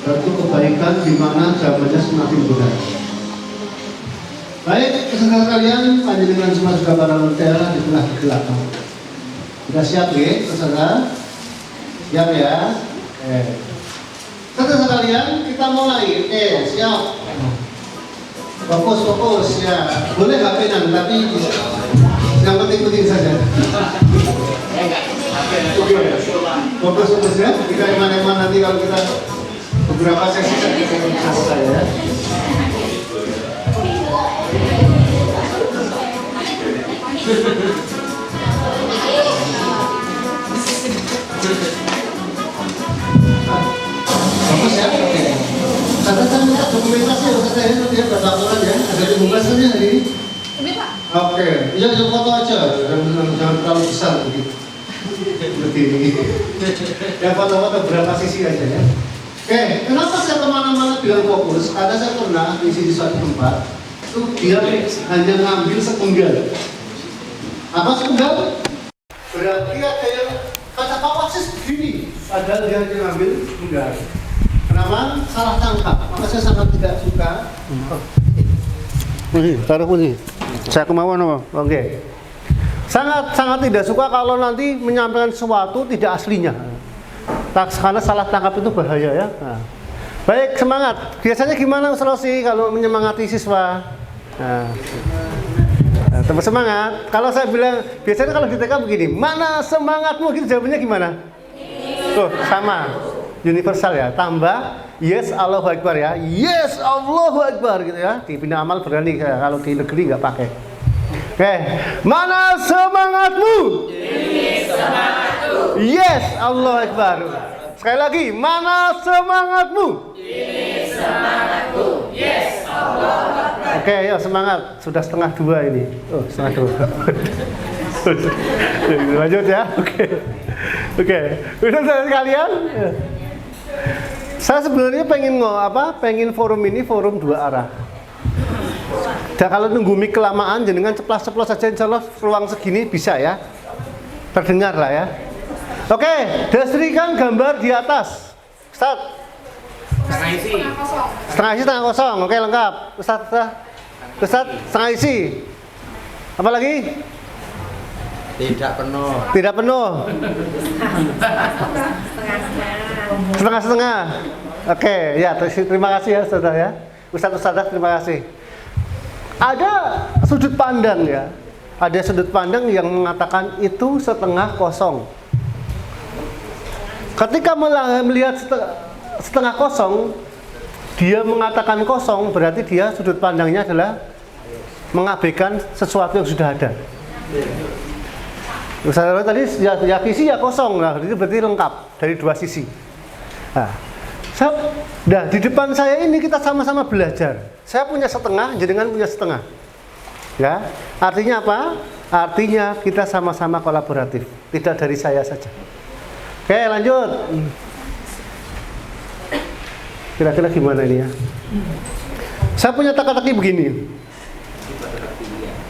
Satu kebaikan di mana zamannya semakin berat. Baik, peserta kalian, panjenengan semua sudah pada hotel di tengah kegelapan. Sudah siap ya, peserta? Siap ya? Peserta kalian, kita mulai. Siap. Fokus ya. Boleh HP-an, tapi yang penting-penting saja. Oke. Fokus ya. Kita eman-eman nanti kalau kita beberapa sesi selesai ya. Bagus ya. Catatan dokumentasi ya, saya nanti ya laporan ya. Ada pembahasannya hari ini. Oke, ya foto aja, jangan terlalu besar begitu. Seperti ini. Ya foto-foto berapa sisi aja ya. Oke, kenapa saya kemana-mana bilang fokus? Karena saya pernah di suatu tempat, itu dia hanya ngambil sepenggal. Apa sepenggal? Berarti ada yang kata Pak Wasis begini, padahal dia hanya ngambil sepenggal. Kenapa? Salah tangkap. Maka saya sangat tidak suka. Taruh ini. Saya kemauan apa? Oke. Sangat tidak suka kalau nanti menyampaikan sesuatu tidak aslinya. Karena salah tangkap itu bahaya ya. Nah. Baik, semangat. Biasanya gimana Ustaz Rosi kalau menyemangati siswa? Tetap semangat. Kalau saya bilang, biasanya kalau di TK begini, mana semangatmu? Gitu jawabannya gimana? Oh, sama. Universal ya. Tambah, yes Allahu Akbar ya. Yes Allahu Akbar gitu ya. Di Bina Amal berani, kalau di negeri nggak pakai. Oke, mana semangatmu? Ini semangatku. Yes, Allah Akbar. Sekali lagi, mana semangatmu? Ini semangatku. Yes, Allah Akbar. Oke, yuk semangat. Sudah 1:30 ini. Oh, 1:30. Lanjut ya. Oke. Udah kalian? Saya sebenarnya pengen forum ini forum dua arah. Dan kalau nunggu mic kelamaan, jenengan ceplas-ceplos saja, insya Allah ruang segini bisa ya, terdengar lah ya. Oke, desrikan gambar di atas. Ustaz. Setengah isi, setengah kosong. Oke, lengkap. Ustaz, setengah isi. Apa lagi? Tidak penuh. Tidak penuh. Setengah-setengah. Oke, ya terima kasih ya saudara ya. Ustaz-ustazah terima kasih. Ada sudut pandang ya. Ada sudut pandang yang mengatakan itu setengah kosong. Ketika melihat setengah kosong, dia mengatakan kosong, berarti dia sudut pandangnya adalah mengabaikan sesuatu yang sudah ada. Misalnya tadi ya visi ya kosong, nah itu berarti lengkap dari dua sisi. Nah, di depan saya ini kita sama-sama belajar. Saya punya setengah, jenengan punya setengah. Ya, artinya apa? Artinya kita sama-sama kolaboratif, tidak dari saya saja. Oke, lanjut. Kira-kira gimana ini ya? Saya punya teka-teki begini.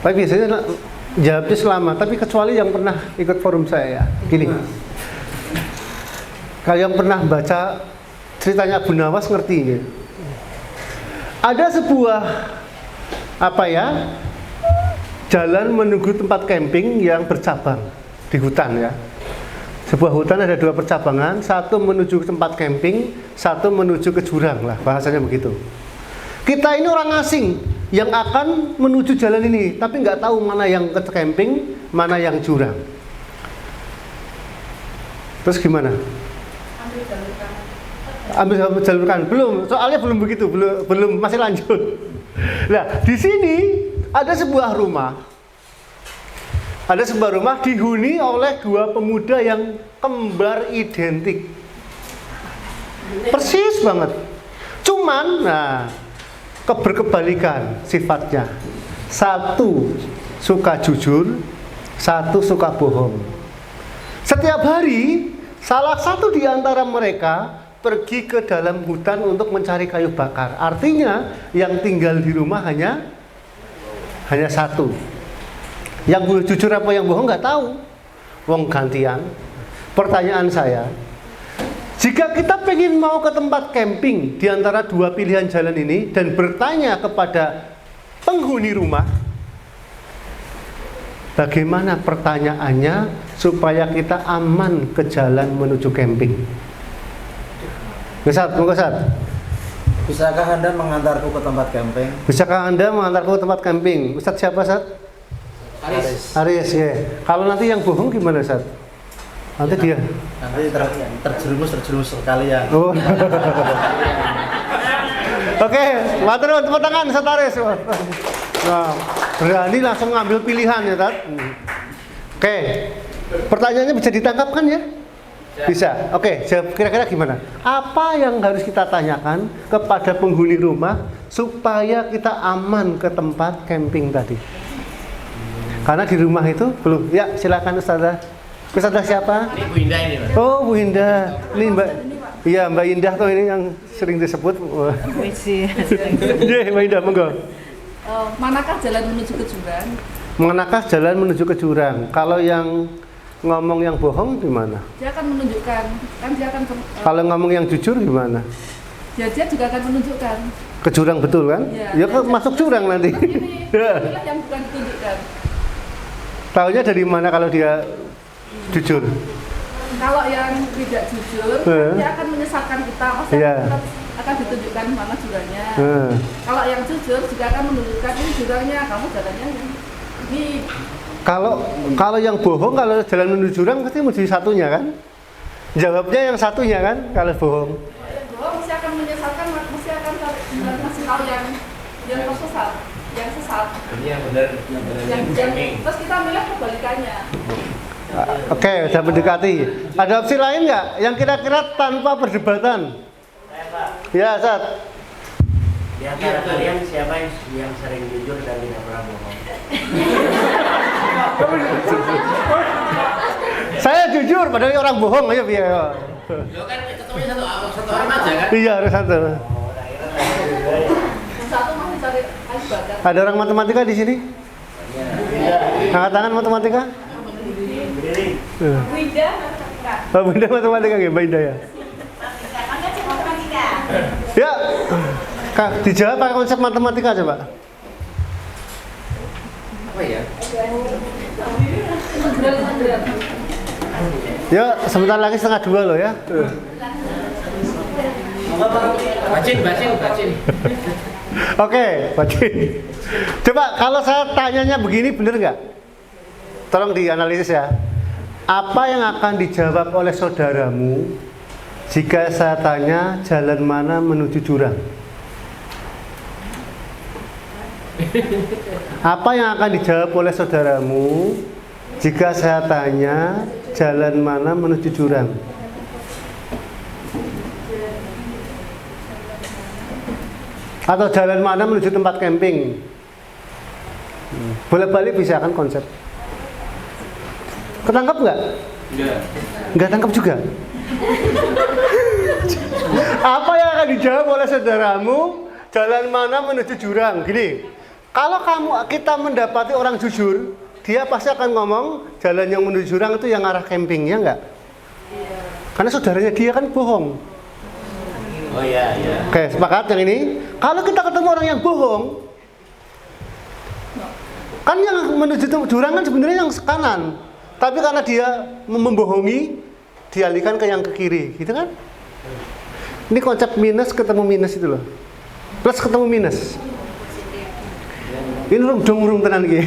Tapi biasanya jawabnya selama, tapi kecuali yang pernah ikut forum saya ya. Gini. Kalian pernah baca ceritanya Abu Nawas ngerti ya? Ada sebuah jalan menuju tempat camping yang bercabang di hutan ya. Sebuah hutan ada dua percabangan, satu menuju ke tempat camping, satu menuju ke jurang lah, bahasanya begitu. Kita ini orang asing yang akan menuju jalan ini, tapi nggak tahu mana yang ke camping, mana yang jurang. Terus gimana? Ambil jalur kanan. Belum, soalnya belum begitu, belum masih lanjut. Nah, di sini ada sebuah rumah. Ada sebuah rumah dihuni oleh dua pemuda yang kembar identik. Persis banget. Cuman, berkebalikan sifatnya. Satu suka jujur, satu suka bohong. Setiap hari, salah satu di antara mereka pergi ke dalam hutan untuk mencari kayu bakar. Artinya yang tinggal di rumah hanya satu. Yang jujur apa yang bohong nggak tahu. Wong gantian. Pertanyaan saya, Jika kita pengen mau ke tempat camping di antara dua pilihan jalan ini dan bertanya kepada penghuni rumah, bagaimana pertanyaannya supaya kita aman ke jalan menuju camping? Ustaz, mau Ustaz? Bisakah Anda mengantarku ke tempat camping? Bisakah Anda mengantarku ke tempat camping? Ustaz siapa, Ustaz? Aris, ya. Kalau nanti yang bohong gimana, Ustaz? Nanti dia terjerumus sekalian. Oh. Oke, matur nuwun, tepuk tangan Ustaz Aris. Nah, berani langsung ngambil pilihan ya, Ustaz. Oke. Pertanyaannya bisa ditangkap kan ya? Bisa. Oke, jawab kira-kira gimana? Apa yang harus kita tanyakan kepada penghuni rumah supaya kita aman ke tempat camping tadi? Karena di rumah itu belum. Ya, silakan Ustazah. Ustazah siapa? Ini Bu Indah ini, Mas. Oh, Bu Indah. Ini Mbak. Iya, Mbak Indah tuh ini yang sering disebut. Iya, Mbak Indah, monggo. Manakah jalan menuju ke jurang? Manakah jalan menuju ke jurang? Kalau yang ngomong yang bohong gimana? Dia akan menunjukkan, kan dia akan Kalau ngomong yang jujur gimana? dia juga akan menunjukkan. Ke jurang betul kan? Ya, kok masuk jurang nanti. Inilah yang bukan ditunjukkan. Tahunya dari mana kalau dia jujur? Kalau yang tidak jujur, dia akan menyesatkan kita. Maksudnya akan ditunjukkan mana jurangnya. Kalau yang jujur juga akan menunjukkan ini jurangnya, kamu jalannya ini. Kalau yang bohong, kalau jalan menuju jurang pasti mesti satunya kan? Jawabnya yang satunya kan? Kalau bohong. Yang bohong mesti akan menyesatkan, mesti akan masih tahu yang tersesat, yang sesat. Ini yang benar, Terus kita milih kebalikannya. Oke, sudah mendekati. Ada opsi lain nggak? Yang kira-kira tanpa perdebatan? Ya, Ustaz. Di antara kalian siapa yang sering jujur dan tidak pernah bohong? Saya jujur, padahal orang bohong aja biar. Lo kan ketemunya satu orang aja kan? Iya, harus satu. Satu masih cari kayu bakar. Ada orang matematika di sini? Angkat tangan matematika? Bu Indah matematika. Oh, Bunda matematika ya, Mbak Indah ya. Matematika. Ya, Kak, dijawab pakai konsep matematika coba. Apa ya? Ya, sebentar lagi 1:30 loh ya. Bacin. Oke, bacin. Coba kalau saya tanyanya begini bener nggak? Tolong dianalisis ya. Apa yang akan dijawab oleh saudaramu jika saya tanya jalan mana menuju jurang? Apa yang akan dijawab oleh saudaramu jika saya tanya jalan mana menuju jurang? Atau jalan mana menuju tempat camping? Bolak-balik bisa kan konsep? Ketangkap nggak? Nggak tangkap juga. Apa yang akan dijawab oleh saudaramu? Jalan mana menuju jurang? Gini, kalau kita mendapati orang jujur, dia pasti akan ngomong jalan yang menuju jurang itu yang arah camping, ya nggak? Karena saudaranya dia kan bohong. Oh iya. Oke, sepakat yang ini. Kalau kita ketemu orang yang bohong, kan yang menuju jurang kan sebenarnya yang kanan. Tapi karena dia membohongi, dialihkan ke yang ke kiri, gitu kan? Ini konsep minus ketemu minus itu loh. Plus ketemu minus. Ini urung tenan iki.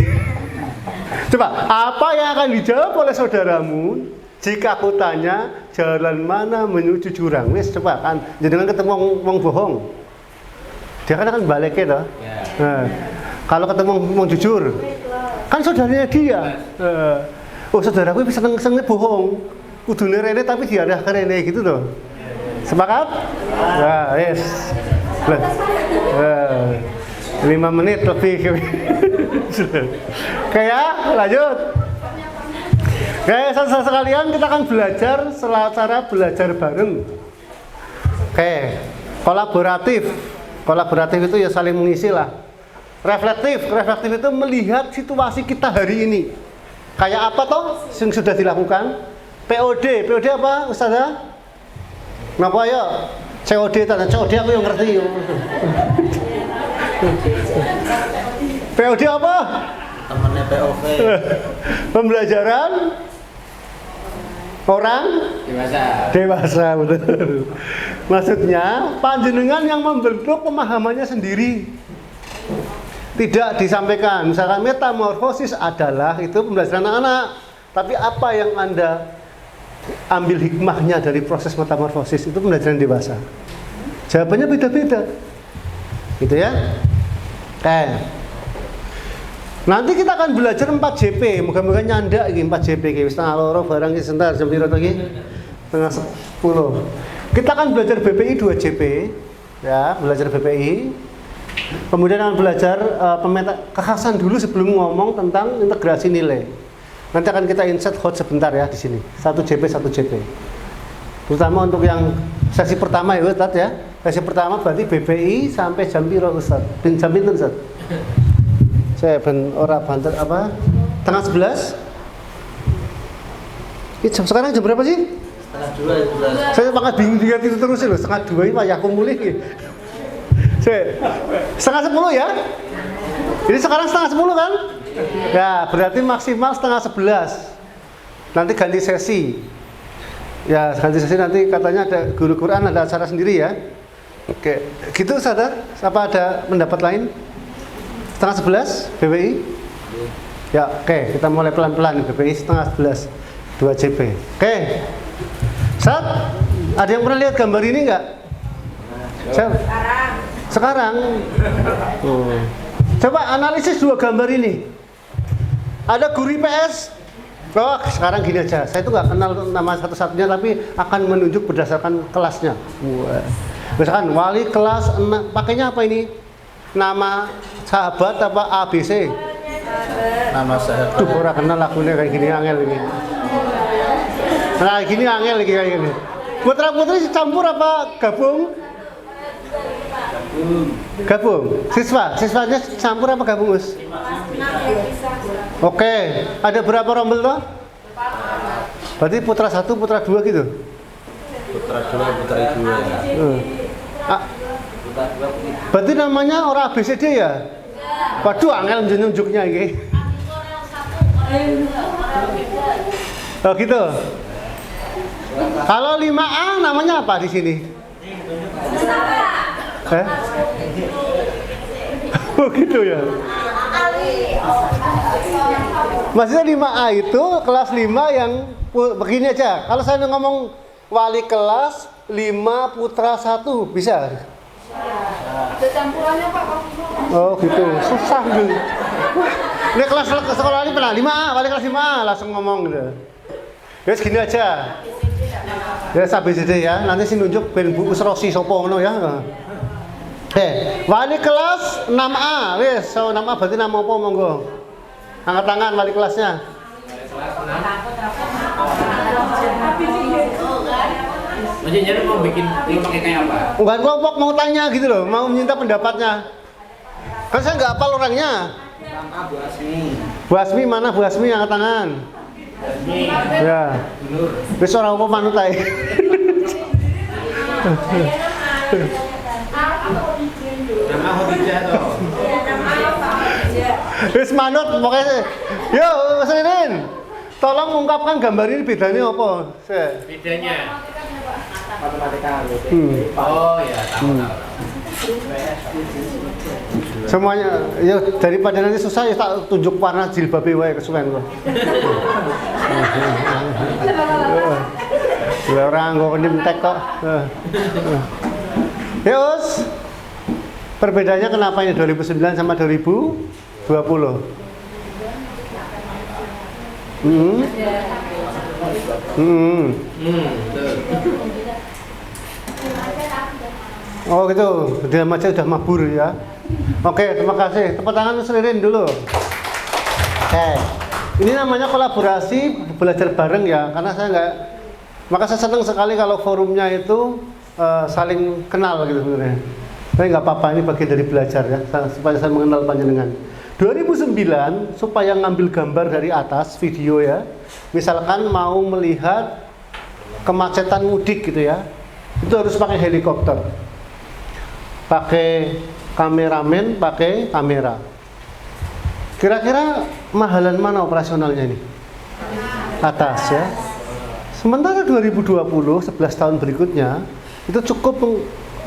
Coba, apa yang akan dijawab oleh saudaramu jika aku tanya jalan mana menuju jurang? Wis coba kan, jangan ketemu wong bohong. Dia kan akan baliknya toh. Nah, kalau ketemu wong jujur, kan saudaranya dia. Oh saudaraku bisa seneng bohong, kudune rene tapi diarah ke rene gitu loh. Sepakat? Nah, yes. 5 menit lebih. Oke ya, lanjut. Oke, saudara sekalian, kita akan belajar cara belajar bareng. Oke, kolaboratif itu ya saling mengisi lah. Reflektif itu melihat situasi kita hari ini. Kayak apa toh yang sudah dilakukan? POD apa Ustazah? Kenapa ya? COD tanda COD aku yang ngerti. POD apa? Temennya POV. Pembelajaran orang dewasa, betul. Maksudnya panjenengan yang membentuk pemahamannya sendiri. Tidak disampaikan. Misalkan metamorfosis adalah itu pembelajaran anak-anak. Tapi apa yang Anda ambil hikmahnya dari proses metamorfosis itu pembelajaran dewasa. Jawabannya beda-beda. Gitu ya. Nanti kita akan belajar 4JP. Moga-moga nyandak iki 4JP iki wis tengah loro barang iki sebentar jam piro to iki? Tengah 10. Kita akan belajar BPI 2JP ya, belajar BPI. Kemudian akan belajar kekhasan dulu sebelum ngomong tentang integrasi nilai. Nanti akan kita insert hot sebentar ya di sini. 1JP 1JP. Terutama untuk yang sesi pertama ya Ustaz ya. Sesi pertama berarti BPI sampai jam piro Ustaz? Jam pinten Ustaz? Saya ora banter apa? Tengah 11. Ini sekarang jam berapa sih? Setengah 2 itu. Saya makan bingung dengan itu terus loh. Setengah 2 ini wayahku mulih. Setengah 10 ya? Jadi sekarang setengah 10 kan? Ya, berarti maksimal setengah 11. Nanti ganti sesi. Ya, ganti sesi nanti katanya ada guru Quran, ada acara sendiri ya. Oke, gitu Ustaz. Apa ada pendapat lain? Setengah 11 BPI? Ya, oke, kita mulai pelan-pelan BPI setengah 11 2JP. Oke. Ustaz, ada yang pernah lihat gambar ini enggak? Sekarang. Coba analisis dua gambar ini. Ada guru IPS. Oh, sekarang gini aja. Saya itu nggak kenal nama satu-satunya, tapi akan menunjuk berdasarkan kelasnya. Misalkan wali kelas 6, pakainya apa ini? Nama sahabat apa ABC? Nama sahabat. Duh, orang kenal lagunya kayak gini angel ini. Nah, gini angel lagi kayak gini. Putra-putri campur apa gabung? Gabung. Siswanya campur apa gabung, Gus? Oke, ada berapa rombel toh? Berarti putra 1, putra 2 gitu. Putra 2, putri 2. Berarti namanya orang ABCD ya? Waduh, angel nunjuknya ini. Oh gitu. Kalau 5A namanya apa di sini? Oh gitu ya. Maksudnya 5A itu kelas 5 yang begini aja. Kalau saya ngomong wali kelas 5 putra 1 bisa? Ada campurannya Pak. Oh gitu, susah gitu. Ini kelas sekolah ini pernah 5A, wali kelas 5A langsung ngomong gitu. Ya segini aja. Ya ABCD ya, nanti sih nunjuk ben Bu Usrosi sopo ngono ya. Wali kelas 6A, wis, so 6A berarti nama apa monggo? Angkat tangan wali kelasnya. Jadi mau bikin pakai kayak apa? Enggak kelompok mau tanya gitu loh, mau minta pendapatnya. Kan saya nggak hafal orangnya. Bu Asmi mana Bu Asmi angkat tangan? Ya. Wis ora apa manut ae. Nama Khadijah toh. Wis manut pokoknya. Yo, Mas Ririn. Tolong ungkapkan gambar ini bedanya apa? Bedanya. Matematika. Oh ya, tahu. Semuanya, ya daripada nanti susah ya tak tunjuk warna jilbab wae kesuwen kok. Ya orang kok entek kok. Ya Us. Perbedaannya kenapa ini 2009 sama 2020? Oh gitu, dia macam udah mabur ya. Oke, terima kasih. Tepuk tangan Ririn dulu. Oke, ini namanya kolaborasi belajar bareng ya, karena saya nggak, maka saya senang sekali kalau forumnya itu saling kenal gitu sebenarnya. Tapi nggak apa-apa, ini bagian dari belajar ya, supaya saya mengenal panjenengan. 2009 supaya ngambil gambar dari atas video ya, misalkan mau melihat kemacetan mudik gitu ya. itu harus pakai helikopter, pakai kameramen, pakai kamera. Kira-kira mahalan mana operasionalnya ini? Atas ya. Sementara 2020, 11 tahun berikutnya itu cukup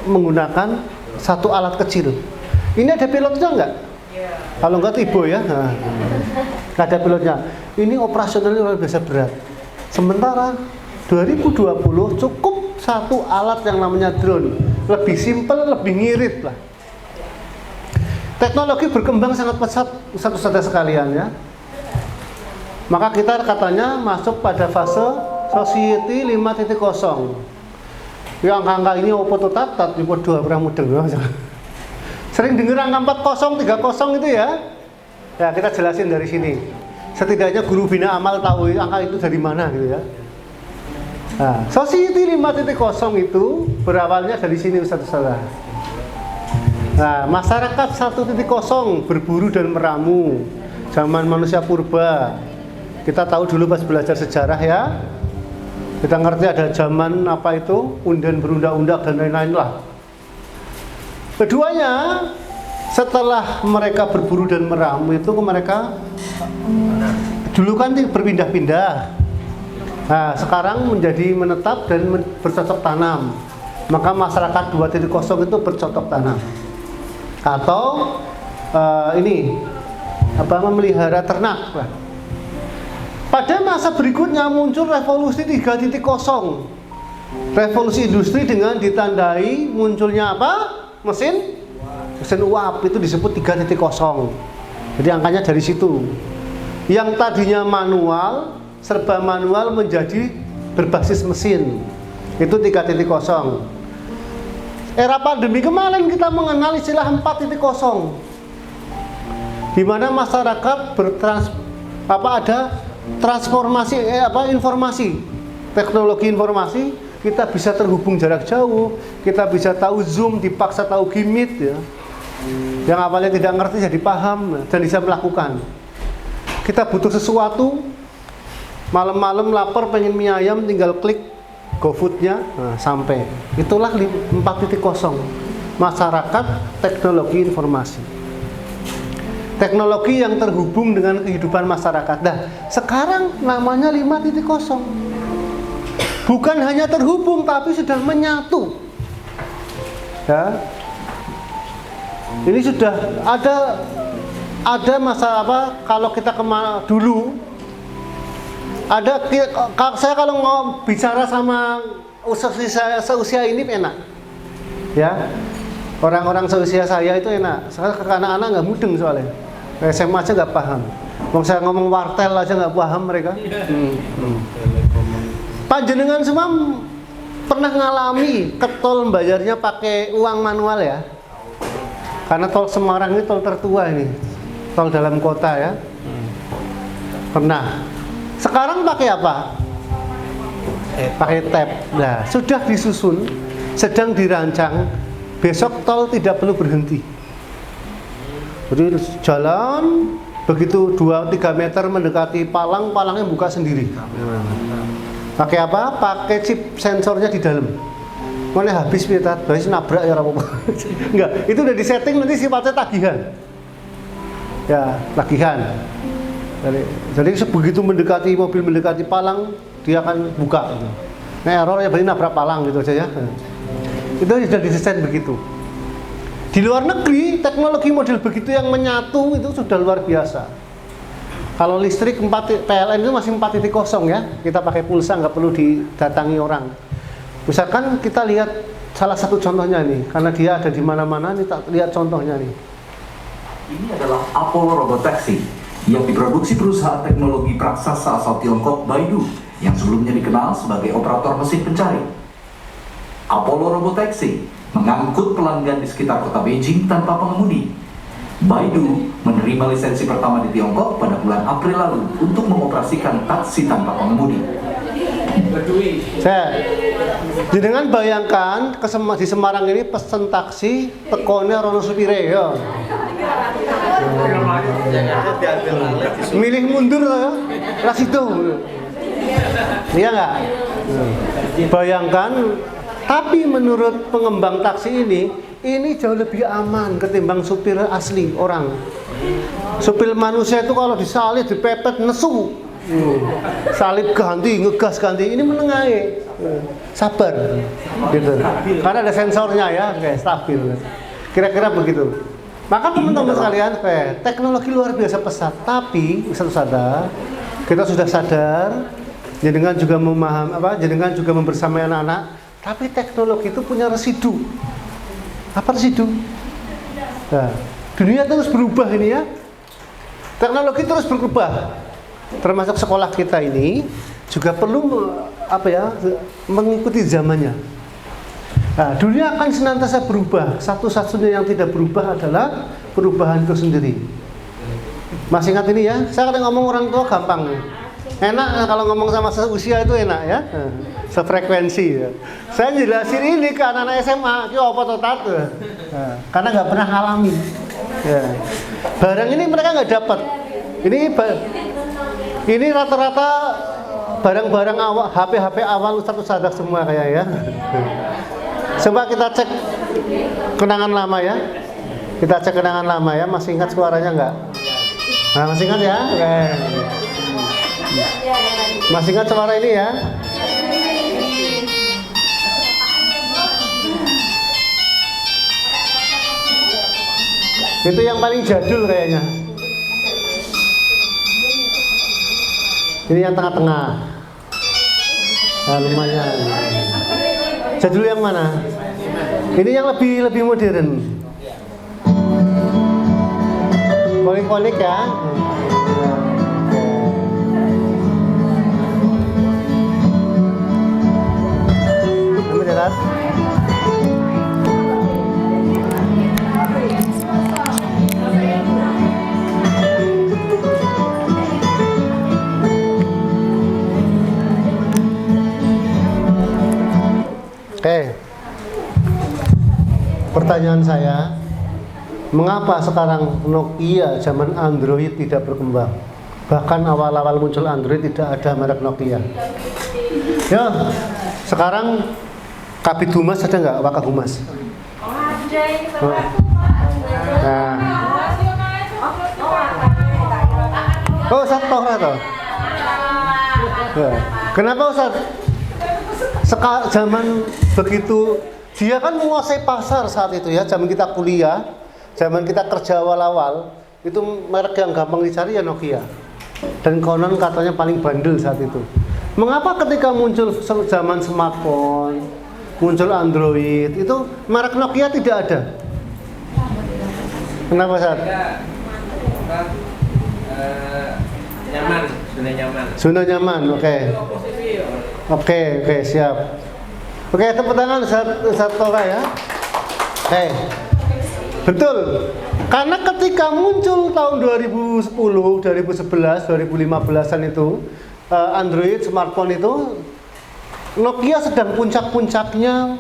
menggunakan satu alat kecil. Ini ada pilotnya enggak? Kalau enggak tibo ya. Nah, enggak ada pilotnya. Ini operasionalnya luar biasa berat. Sementara 2020 cukup satu alat yang namanya drone. Lebih simpel, lebih ngirit lah. Teknologi berkembang sangat pesat, saudara sekalian ya. Maka kita katanya masuk pada fase society 5.0. Yang angka ini opo tatat, ibu dua orang mudeng. Sering dengar angka 40, 30 itu ya. Ya kita jelasin dari sini. Setidaknya guru bina amal tahu angka itu dari mana gitu ya. Nah, society 5.0 itu berawalnya dari sini Ustaz-Ustaz. Nah, masyarakat 1.0 berburu dan meramu. Zaman manusia purba. Kita tahu dulu pas belajar sejarah ya. Kita ngerti ada zaman apa itu, undan berundak-undak dan lain-lain lah. Keduanya, setelah mereka berburu dan meramu itu mereka dulu kan berpindah-pindah. Nah, sekarang menjadi menetap dan bercocok tanam. Maka masyarakat 2.0 itu bercocok tanam. Atau memelihara ternak lah. Pada masa berikutnya muncul revolusi 3.0. Revolusi industri dengan ditandai munculnya apa? Mesin uap, itu disebut 3.0. Jadi angkanya dari situ. Yang tadinya manual, serba manual menjadi berbasis mesin. Itu 3.0. Era pandemi kemarin kita mengenal istilah 4.0, di mana masyarakat ada transformasi informasi, teknologi informasi, kita bisa terhubung jarak jauh, kita bisa tahu Zoom, dipaksa tahu Gimit ya. Yang awalnya tidak ngerti jadi paham dan bisa melakukan. Kita butuh sesuatu, malam-malam lapar pengen mie ayam, tinggal klik GoFood-nya, nah, sampai. Itulah 4.0, masyarakat teknologi informasi. Teknologi yang terhubung dengan kehidupan masyarakat. Nah, sekarang namanya 5.0. Bukan hanya terhubung, tapi sudah menyatu. Ya. Ini sudah ada masa apa? Kalau kita dulu. Saya kalau mau bicara sama seusia ini enak, ya. Orang-orang seusia saya itu enak. Sekarang ke anak-anak nggak mudeng soalnya. SMA aja nggak paham. Kalau saya ngomong wartel aja nggak paham mereka. Panjenengan semua pernah ngalami ke tol bayarnya pakai uang manual ya? Karena tol Semarang ini tol tertua ini, tol dalam kota ya. Pernah. Sekarang pakai apa? Pakai tap. Nah, sudah disusun, sedang dirancang. Besok tol tidak perlu berhenti. Jadi jalan begitu 2-3 meter mendekati palang, palangnya buka sendiri. Pakai apa? Pakai chip sensornya di dalam. Mana habis kita, habis nabrak ya apa? Enggak, itu udah disetting nanti sifatnya tagihan. Ya, tagihan. Jadi begitu mendekati mobil mendekati palang dia akan buka. Nah error ya berarti nabrak palang gitu aja ya. Itu sudah didesain begitu. Di luar negeri teknologi model begitu yang menyatu itu sudah luar biasa. Kalau listrik PLN itu masih 4.0 ya. Kita pakai pulsa nggak perlu didatangi orang. Misalkan kita lihat salah satu contohnya nih, karena dia ada di mana-mana nih, tak lihat contohnya nih. Ini adalah Apollo Robotaxi yang diproduksi perusahaan teknologi raksasa asal Tiongkok Baidu yang sebelumnya dikenal sebagai operator mesin pencari. Apollo Robotaxi mengangkut pelanggan di sekitar kota Beijing tanpa pengemudi. Baidu menerima lisensi pertama di Tiongkok pada bulan April lalu untuk mengoperasikan taksi tanpa pengemudi. Dengan bayangkan di Semarang ini pesen taksi tekonnya rono supire ya. Milih mundur ya, ras itu. Iya enggak? Bayangkan Tapi menurut pengembang taksi ini jauh lebih aman ketimbang supir asli orang. Supir manusia itu kalau disalib, dipepet, nesu. Salib ganti, ngegas ganti. Ini menengahi. Sabar. Gitu. Karena ada sensornya ya, kayak stabil. Kira-kira begitu. Maka teman-teman sekalian, teknologi luar biasa pesat. Tapi satu sadar, kita sudah sadar, jenengan juga memahami jenengan juga membersamai anak-anak. Tapi teknologi itu punya residu. Apa residu? Nah, dunia terus berubah ini ya. Teknologi terus berubah. Termasuk sekolah kita ini juga perlu mengikuti zamannya. Nah, dunia akan senantiasa berubah. Satu-satunya yang tidak berubah adalah perubahan itu sendiri. Masih ingat ini ya? Saya kadang ngomong orang tua gampang. Enak kalau ngomong sama seusia itu enak ya, sefrekuensi ya. Saya jelasin ini ke anak-anak SMA, itu apa total karena nggak pernah alami. Ya. Barang ini mereka nggak dapat. Ini rata-rata barang-barang awal, HP awal Ustadz Sadak semua kayak ya. Coba kita cek kenangan lama ya. Kita cek kenangan lama ya. Masih ingat suaranya nggak? Nah, masih ingat ya? Okay. Masih ingat suara ini ya? Itu yang paling jadul kayaknya. Ini yang tengah-tengah. Nah, lumayan. Jadul yang mana? Ini yang lebih modern. Konik-konik ya. Lihat. Oke. Pertanyaan saya, mengapa sekarang Nokia zaman Android tidak berkembang? Bahkan awal-awal muncul Android tidak ada merek Nokia. Ya, sekarang Kabid Humas ada nggak? Wakahumas? Ada ini Nah. Oh, Ustaz Tohra toh? Ya. Kenapa Ustaz? Zaman begitu, dia kan menguasai pasar saat itu ya. Zaman kita kuliah, zaman kita kerja awal-awal, itu merek yang gampang dicari ya Nokia. Dan konon katanya paling bandel saat itu. Mengapa ketika muncul zaman smartphone, muncul Android, itu merek Nokia tidak ada? Kenapa Ustaz? Nyaman, zona nyaman. Zona nyaman, oke. Oke, siap. Oke, tepuk tangan Ustaz Tora ya. Oke. Betul. Karena ketika muncul tahun 2010, 2011, 2015-an itu Android, smartphone itu, Nokia sedang puncak-puncaknya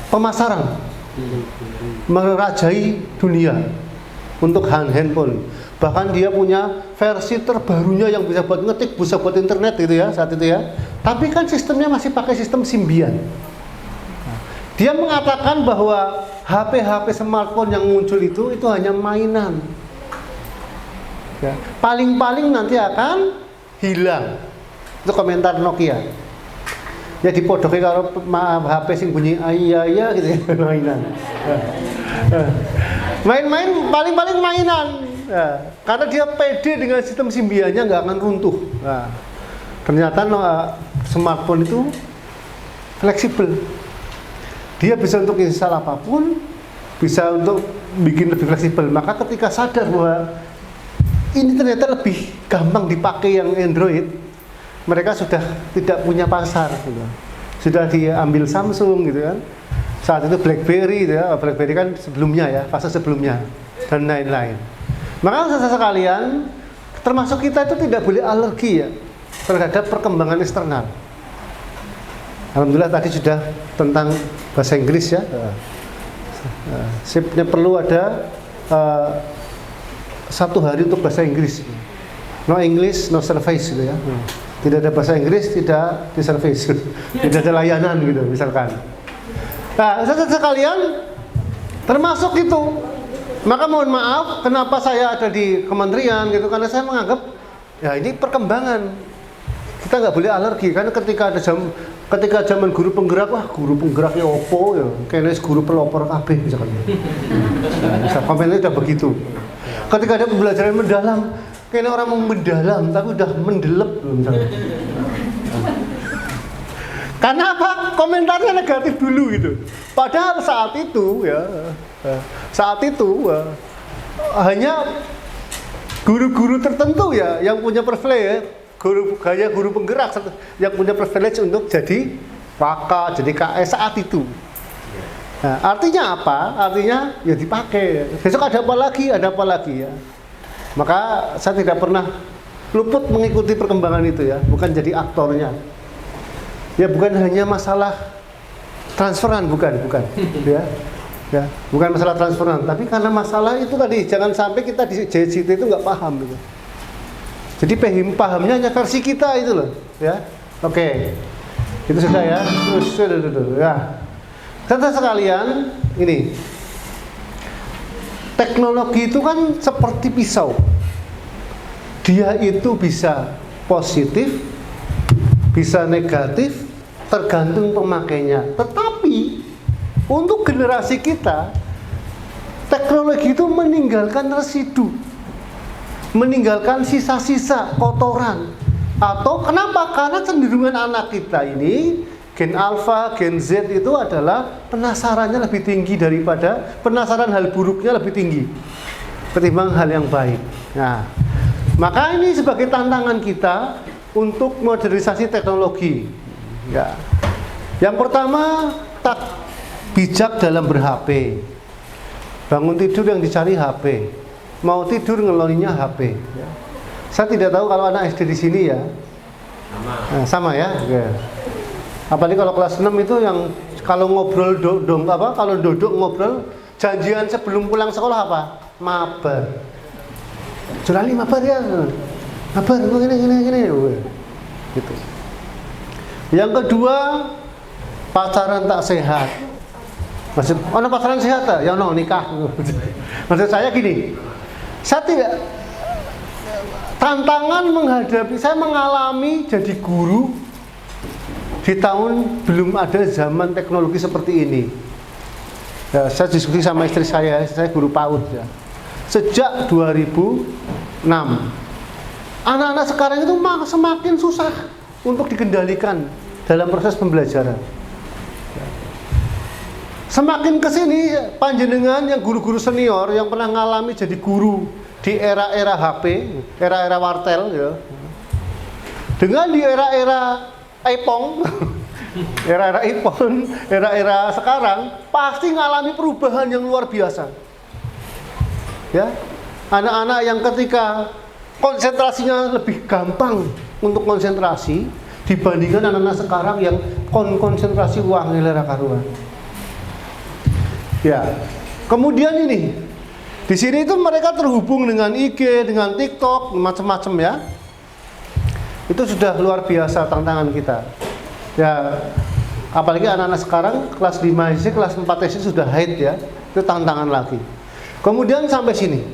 pemasaran, merajai dunia untuk handphone. Bahkan dia punya versi terbarunya yang bisa buat ngetik, bisa buat internet gitu ya saat itu ya. Tapi kan sistemnya masih pakai sistem Symbian. Dia mengatakan bahwa HP smartphone yang muncul itu hanya mainan. Ya. Paling-paling nanti akan hilang. Itu komentar Nokia. Ya dipodoki kalau HP sing bunyi ayah gitu ya, mainan. Main-main paling-paling mainan. Ya, karena dia pede dengan sistem Symbiannya nggak akan runtuh. Nah, ternyata smartphone itu fleksibel. Dia bisa untuk install apapun, bisa untuk bikin lebih fleksibel. Maka ketika sadar bahwa ini ternyata lebih gampang dipakai yang Android, mereka sudah tidak punya pasar gitu. Sudah diambil Samsung gitu kan. Saat itu BlackBerry gitu ya. BlackBerry kan sebelumnya ya, fase sebelumnya dan lain-lain. Maka sekalian, termasuk kita itu tidak boleh alergi ya terhadap perkembangan eksternal. Alhamdulillah tadi sudah tentang bahasa Inggris ya. Sipnya perlu ada 1 hari untuk bahasa Inggris. No English, no service gitu ya. Tidak ada bahasa Inggris, tidak di service, tidak ada layanan gitu misalkan. Nah, sekalian termasuk itu. Maka mohon maaf, kenapa saya ada di kementerian gitu, karena saya menganggap ya ini perkembangan. Kita nggak boleh alergi, karena ketika zaman guru penggerak, wah guru penggeraknya opo ya, kayaknya guru pelopor kabeh misalkan. Nah, komennya udah begitu. Ketika ada pembelajaran mendalam, kayaknya orang mau mendalam tapi udah mendelep misalkan. Karena apa? Komentarnya negatif dulu gitu. Padahal saat itu hanya guru-guru tertentu ya yang punya privilege, guru penggerak yang punya privilege untuk jadi waka, jadi KS saat itu. Nah, artinya apa? Artinya ya dipakai. Besok ada apa lagi ya. Maka saya tidak pernah luput mengikuti perkembangan itu ya, bukan jadi aktornya. Ya bukan hanya masalah transferan, bukan ya, bukan masalah transferan, tapi karena masalah itu tadi, jangan sampai kita di JCT itu nggak paham gitu. Jadi pahamnya hanya versi kita itu loh, ya. Oke, itu sudah ya, sudah ya. Teman-teman sekalian, ini teknologi itu kan seperti pisau, dia itu bisa positif, bisa negatif, tergantung pemakainya. Tetapi untuk generasi kita, teknologi itu meninggalkan residu, meninggalkan sisa-sisa kotoran. Atau kenapa? Karena cenderungan anak kita ini, gen alpha, gen Z itu adalah penasarannya lebih tinggi daripada penasaran hal buruknya lebih tinggi ketimbang hal yang baik. Nah, maka ini sebagai tantangan kita untuk modernisasi teknologi. Ya. Yang pertama, tak bijak dalam ber-HP. Bangun tidur yang dicari HP. Mau tidur ngeloninya HP. Ya. Saya tidak tahu kalau anak SD di sini ya. Sama ya. Ya. Apalagi kalau kelas 6 itu yang kalau ngobrol kalau duduk ngobrol janjian sebelum pulang sekolah apa? Mabar. Jurali mabar ya. Mabar gini. Gitu. Yang kedua, pacaran tak sehat. Maksud, pacaran sehat tak? Ya nikah. Maksud saya gini, saya tidak tantangan menghadapi, saya mengalami jadi guru di tahun belum ada zaman teknologi seperti ini. Ya, saya diskusi sama istri saya guru PAUD ya. Sejak 2006. Anak-anak sekarang itu semakin susah untuk dikendalikan dalam proses pembelajaran. Semakin kesini panjenengan yang guru-guru senior yang pernah ngalami jadi guru di era-era HP, era-era wartel ya. Dengan di era-era iPhone, era-era sekarang pasti ngalami perubahan yang luar biasa. Ya. Anak-anak yang ketika konsentrasinya lebih gampang untuk konsentrasi dibandingkan anak-anak sekarang yang konsentrasi uang nilai karuan. Ya, kemudian ini di sini itu mereka terhubung dengan IG, dengan TikTok, macam-macam ya. Itu sudah luar biasa tantangan kita. Ya, apalagi anak-anak sekarang kelas 5 SD, kelas 4 SD sudah haid ya. Itu tantangan lagi. Kemudian sampai sini.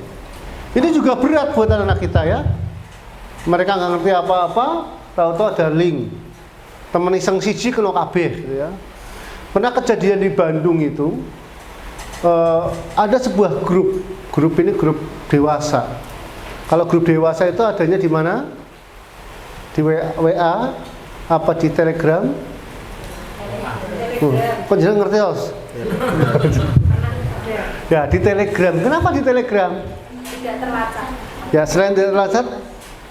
Ini juga berat buat anak-anak kita ya. Mereka nggak ngerti apa-apa, tahu-tahu ada link. Temen iseng siji kena kabeh gitu ya. Pernah kejadian di Bandung itu ada sebuah grup ini grup dewasa. Kalau grup dewasa itu adanya di mana? Di WA apa di Telegram? Kok jangan ngerti Os? Ya di Telegram. Kenapa di Telegram? Tidak terlacak. Ya selain tidak terlacak,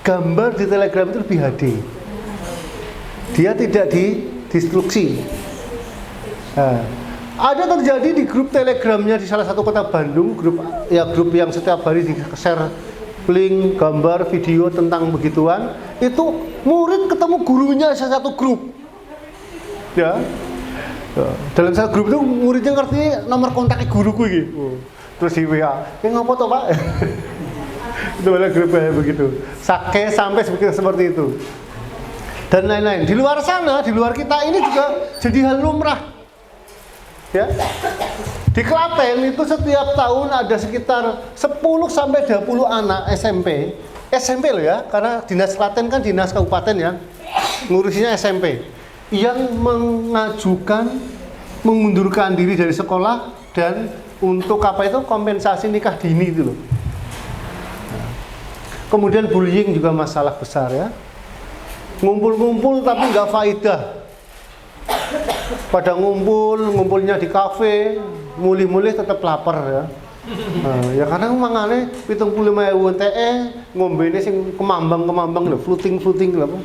gambar di Telegram itu lebih HD. Dia tidak didestruksi. Nah, ada terjadi di grup Telegramnya di salah satu kota Bandung, grup yang setiap hari di-share link, gambar, video tentang begituan. Itu murid ketemu gurunya di satu grup. Ya. Dalam satu grup itu muridnya ngerti nomor kontak guruku gitu. Terus di WA, ngapa toh Pak? Itu ada grup kayak begitu. Sampai seperti itu. dan lain-lain. Di luar sana, di luar kita ini juga jadi hal lumrah. Ya. Di Klaten itu setiap tahun ada sekitar 10 sampai 20 anak SMP loh ya, karena dinas Klaten kan dinas kabupaten ya, ngurusinya SMP, yang mengajukan mengundurkan diri dari sekolah dan untuk apa itu kompensasi nikah dini itu loh. Kemudian bullying juga masalah besar ya. Ngumpul-ngumpul tapi nggak faedah. Pada ngumpulnya di kafe, mulih-mulih tetap lapar ya. Ya karena mangane 75.000 TE, ngombene sing kemambang lho, fluting lho.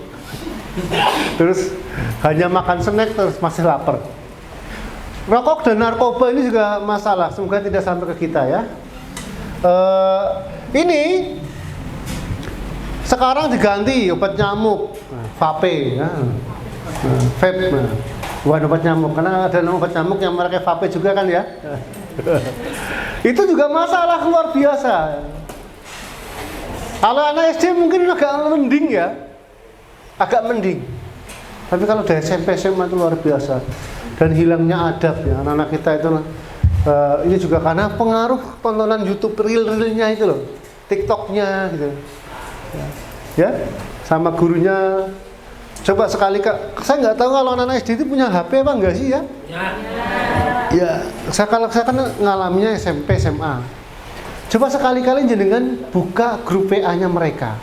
Terus hanya makan snack terus masih lapar. Rokok dan narkoba ini juga masalah, semoga tidak sampai ke kita ya. Ini sekarang diganti obat nyamuk, vape ya. Vape. Bukan obat nyamuk, karena ada obat nyamuk yang mereka vape juga kan ya. Itu juga masalah luar biasa. Kalau anak SD mungkin agak mending ya, agak mending. Tapi kalau dari SMP SMA itu luar biasa. Dan hilangnya adab ya, anak-anak kita itu ini juga karena pengaruh tontonan YouTube reel-reelnya itu loh, TikToknya gitu. Ya, sama gurunya. Coba sekali Kak, saya nggak tahu kalau anak-anak SD itu punya HP apa enggak sih ya? Ya, saya kan ngalaminya SMP, SMA. Coba sekali-kali jenengan buka grup WA-nya mereka.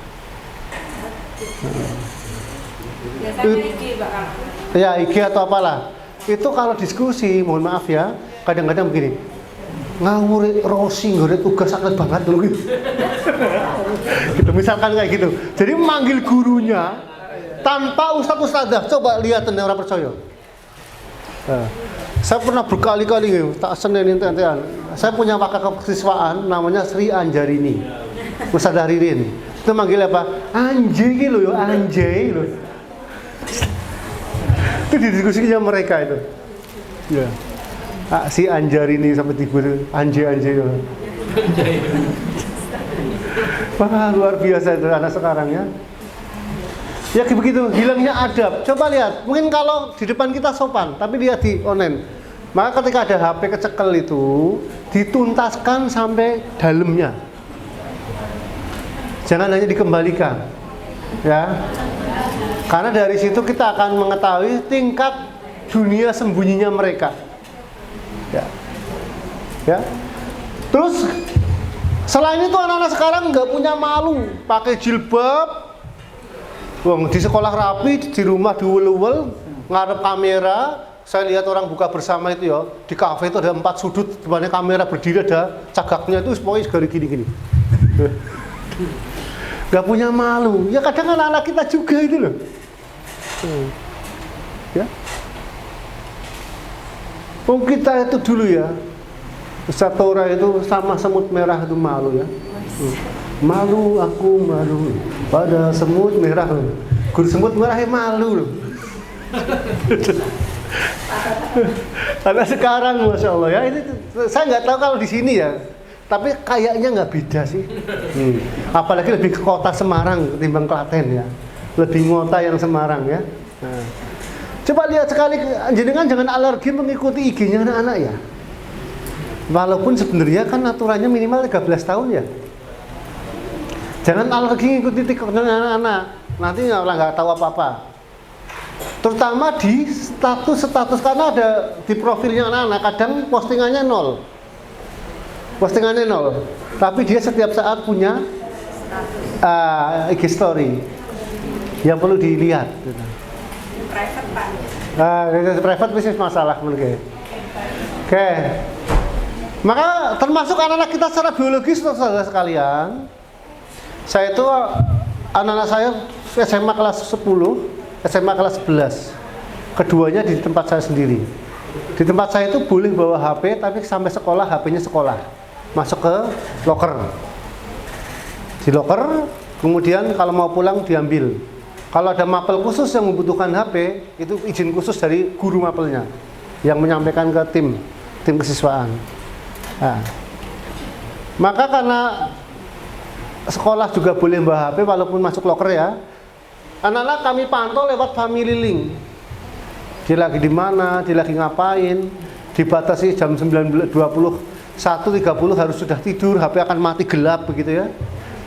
Biasanya IG, Pak. Ya, IG atau apalah. Itu kalau diskusi, mohon maaf ya, kadang-kadang begini. Ngawur Rosi ngore tugas sakit banget dulu gitu. Gitu, misalkan kayak gitu. Jadi manggil gurunya tanpa ustadzah, coba lihat orang percaya. Saya pernah berkali-kali tak senenin tentean. Saya punya pakar kesiswaan namanya Sri Anjarini, Ustadzah Ririn. Itu manggil apa? Anjay gitu loh, anjay loh. Itu didiskusinya mereka itu. Ya. Si Anjarini sampai tiba anjay loh. Wah luar biasa itu anak sekarang ya. Ya begitu, hilangnya adab. Coba lihat, mungkin kalau di depan kita sopan, tapi lihat di online. Maka ketika ada HP kecekel itu, dituntaskan sampai dalamnya. Jangan hanya dikembalikan. Ya. Karena dari situ kita akan mengetahui tingkat dunia sembunyinya mereka. Ya. Ya. Terus selain itu anak-anak sekarang nggak punya malu, pakai jilbab. Wong di sekolah rapi, di rumah diwel-wel, ngarep kamera. Saya lihat orang buka bersama itu ya, di kafe itu ada 4 sudut, depannya kamera berdiri, ada cagaknya itu pokoknya segala gini-gini. Gak punya malu. Ya kadang anak-anak kita juga itu loh. Ya. Oh kita itu dulu ya, Ustaz Tora itu sama semut merah itu malu ya. Malu aku malu pada semut merah. Guru semut merah malu. Karena sekarang masya Allah ya, ini saya nggak tahu kalau di sini ya, tapi kayaknya nggak beda sih. Apalagi lebih ke kota Semarang ketimbang Klaten ya, lebih ngota yang Semarang ya. Nah, coba lihat sekali, jenengan jangan alergi mengikuti IG-nya anak-anak ya. Walaupun sebenarnya kan aturannya minimal 13 tahun ya. Jangan alergi mengikuti TikTok-nya anak-anak, nanti nggak tahu apa-apa. Terutama di status karena ada di profilnya anak-anak kadang postingannya 0, tapi dia setiap saat punya IG story yang perlu dilihat. Private Pak. Private bisnis masalah mungkin. Oke. Maka termasuk anak-anak kita secara biologis, saudara sekalian. Saya itu anak-anak saya SMA kelas 10, SMA kelas 11. Keduanya di tempat saya sendiri. Di tempat saya itu boleh bawa HP, tapi sampai sekolah HP-nya sekolah. Masuk ke loker. Di loker, kemudian kalau mau pulang diambil. Kalau ada mapel khusus yang membutuhkan HP, itu izin khusus dari guru mapelnya yang menyampaikan ke tim kesiswaan. Nah, maka karena sekolah juga boleh bawa HP walaupun masuk loker ya. Anak-anak kami pantau lewat family link. Dia lagi di mana, dia lagi ngapain. Dibatasi jam 19.21.30 harus sudah tidur, HP akan mati gelap begitu ya.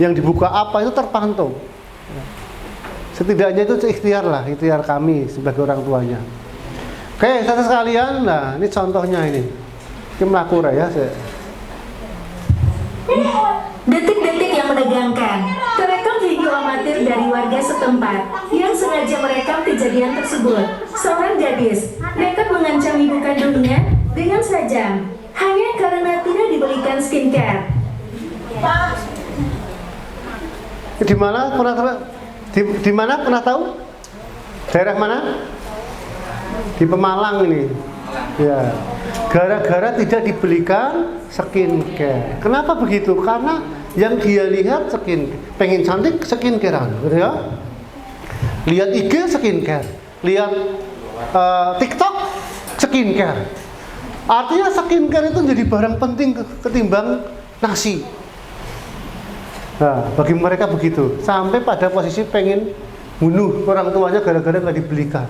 Yang dibuka apa itu terpantau. Setidaknya itu ikhtiar lah, ikhtiar kami sebagai orang tuanya. Oke, saudara sekalian, nah ini contohnya ini. Ini melakura ya. Detik-detik yang menegangkan, terekam video amatir dari warga setempat yang sengaja merekam kejadian tersebut. Seorang gadis nekat mengancam ibu kandungnya dengan sajam hanya karena tidak dibelikan skincare. Di mana pernah tahu? Daerah mana? Di Pemalang ini. Ya. Gara-gara tidak dibelikan skincare. Kenapa begitu? Karena yang dia lihat pengen cantik skincarean, gitu ya. Lihat IG skincare, lihat TikTok skincare. Artinya skincare itu jadi barang penting ketimbang nasi. Nah, bagi mereka begitu, sampai pada posisi pengen bunuh orang tuanya gara-gara nggak dibelikan.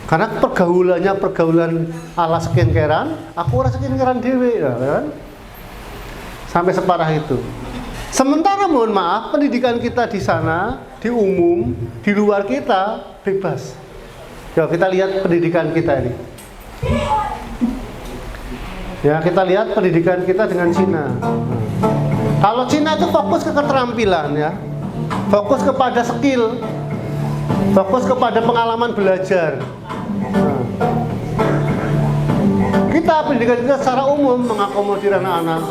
Karena pergaulan ala skincarean, aku orang skincarean dewe, ya kan? Sampai separah itu. Sementara mohon maaf, pendidikan kita di sana, di umum, di luar kita bebas. Ya, kita lihat pendidikan kita ini. Ya, kita lihat pendidikan kita dengan Cina. Kalau Cina itu fokus ke keterampilan ya, fokus kepada skill, fokus kepada pengalaman belajar. Kita pendidikan kita secara umum mengakomodir anak-anak.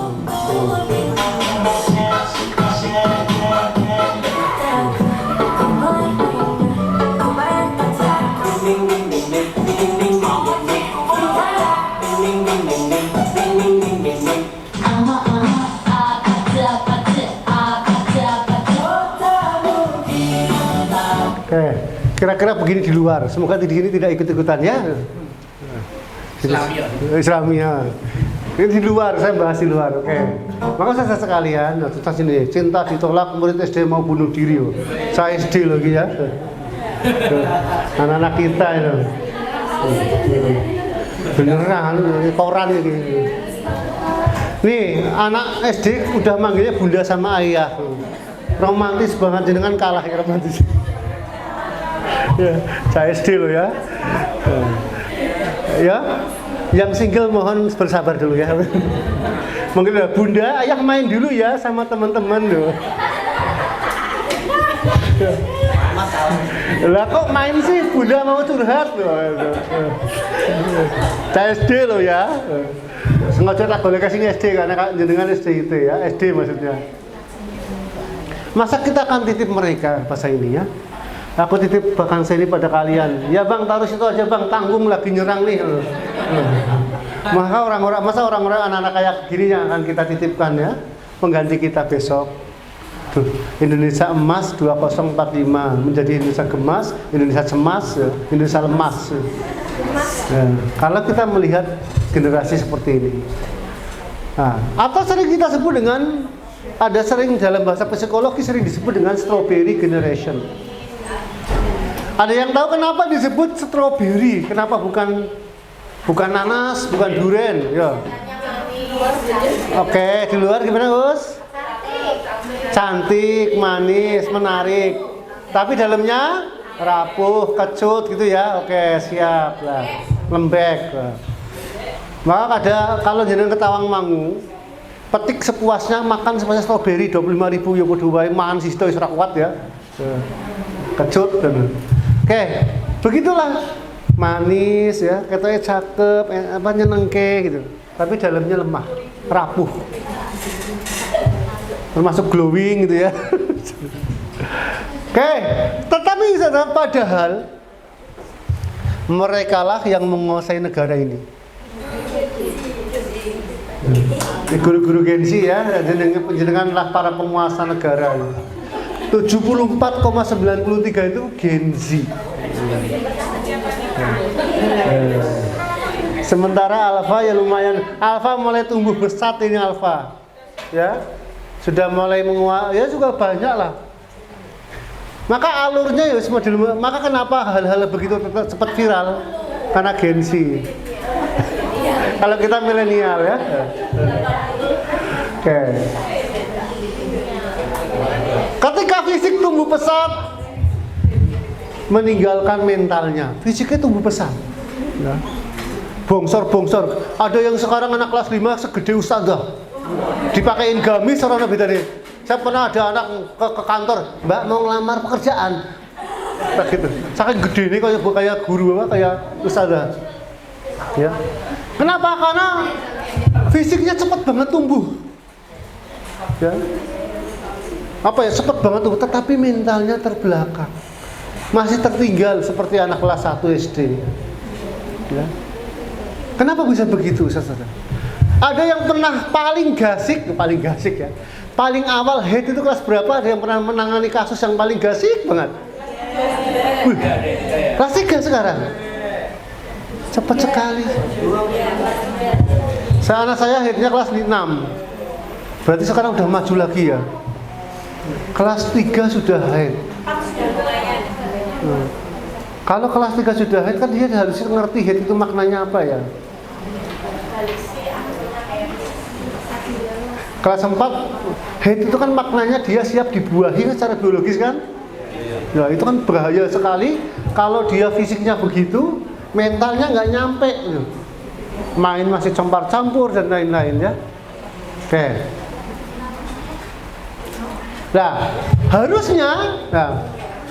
Oke, kira-kira begini di luar. Semoga di sini tidak ikut-ikutan ya. Islamia. Ini di luar, saya bahas di luar. Oke. Maka saya sekalian, tuntas ini cinta ditolak murid SD mau bunuh diri. Saya SD lagi ya. Anak-anak kita itu. Beneran, koran ini. Nih, anak SD udah manggilnya bunda sama ayah. Romantis banget, jenengan kalah ya romantis. Ya, saya SD loh ya. Ya, yang single mohon bersabar dulu ya. Mungkin bunda, ayah main dulu ya sama teman-teman loh. Lah kok main sih, bunda mau curhat loh. Saya SD loh ya. Sengaja tak boleh kasih SD karena jenengan SD itu ya, SD maksudnya. Masa kita akan titip mereka bahasa ini ya? Aku titip vakansi ini pada kalian. Ya bang, taruh situ aja bang, tanggung lagi nyerang nih. Masa orang-orang anak-anak kayak gini yang akan kita titipkan ya, pengganti kita besok. Tuh, Indonesia emas 2045 menjadi Indonesia gemas, Indonesia cemas, Indonesia lemas. Ya, kalau kita melihat generasi seperti ini, nah, atau sering kita sebut dengan sering dalam bahasa psikologi sering disebut dengan strawberry generation. Ada yang tahu kenapa disebut strawberry? Kenapa bukan nanas, bukan durian? Ya. Oke, di luar gimana, Gus? Cantik, manis, menarik. Tapi dalamnya rapuh, kecut gitu ya. Oke, siap lah. Lembek. Maka kalau jenengan ke Tawangmangu, petik sepuasnya, makan sepuasnya strawberry 25.000 ya padha wae mangan sisto wis ora kuat ya. Kecut dan oke, begitulah manis ya, katanya cakep, nyenengke gitu. Tapi dalamnya lemah, rapuh. Termasuk glowing gitu ya. Oke, tetapi padahal merekalah yang menguasai negara ini. Guru-guru Gen Z ya, jenenganlah para penguasa negara. 74,93 itu Gen Z. Sementara Alpha ya lumayan, Alpha mulai tumbuh besar ini Alpha. Ya. Sudah mulai menguasai, ya juga banyak lah. Maka alurnya ya model, maka kenapa hal-hal begitu cepat viral? Karena Gen Z. Kalau kita milenial ya. Oke. Ketika fisik tumbuh pesat, meninggalkan mentalnya. Fisiknya tumbuh pesat. Ya. Bongsor-bongsor. Ada yang sekarang anak kelas 5 segede ustazah. Dipakein gamis orang beda nih. Saya pernah ada anak ke kantor, Mbak mau ngelamar pekerjaan. Nah, gitu. Saking gede nih kayak guru apa kayak ustazah. Ya. Kenapa? Karena fisiknya cepat banget tumbuh. Ya. Apa ya, cepat banget tumbuh, tetapi mentalnya terbelakang. Masih tertinggal seperti anak kelas 1 SD. Ya. Kenapa bisa begitu, saudara? Ada yang pernah paling gasik ya. Paling awal head itu kelas berapa? Ada yang pernah menangani kasus yang paling gasik banget? Wih, kelas 3 sekarang. Cepat sekali. Anak saya headnya kelas 6. Berarti sekarang udah maju lagi ya. Kelas 3 sudah head. Kalau kelas 3 sudah head kan dia harus ngerti head itu maknanya apa ya. Kelas 4 head itu kan maknanya dia siap dibuahi secara biologis kan? Ya itu kan bahaya sekali kalau dia fisiknya begitu, mentalnya nggak nyampe gitu. Main masih campur dan lain-lain ya. Oke. Nah, harusnya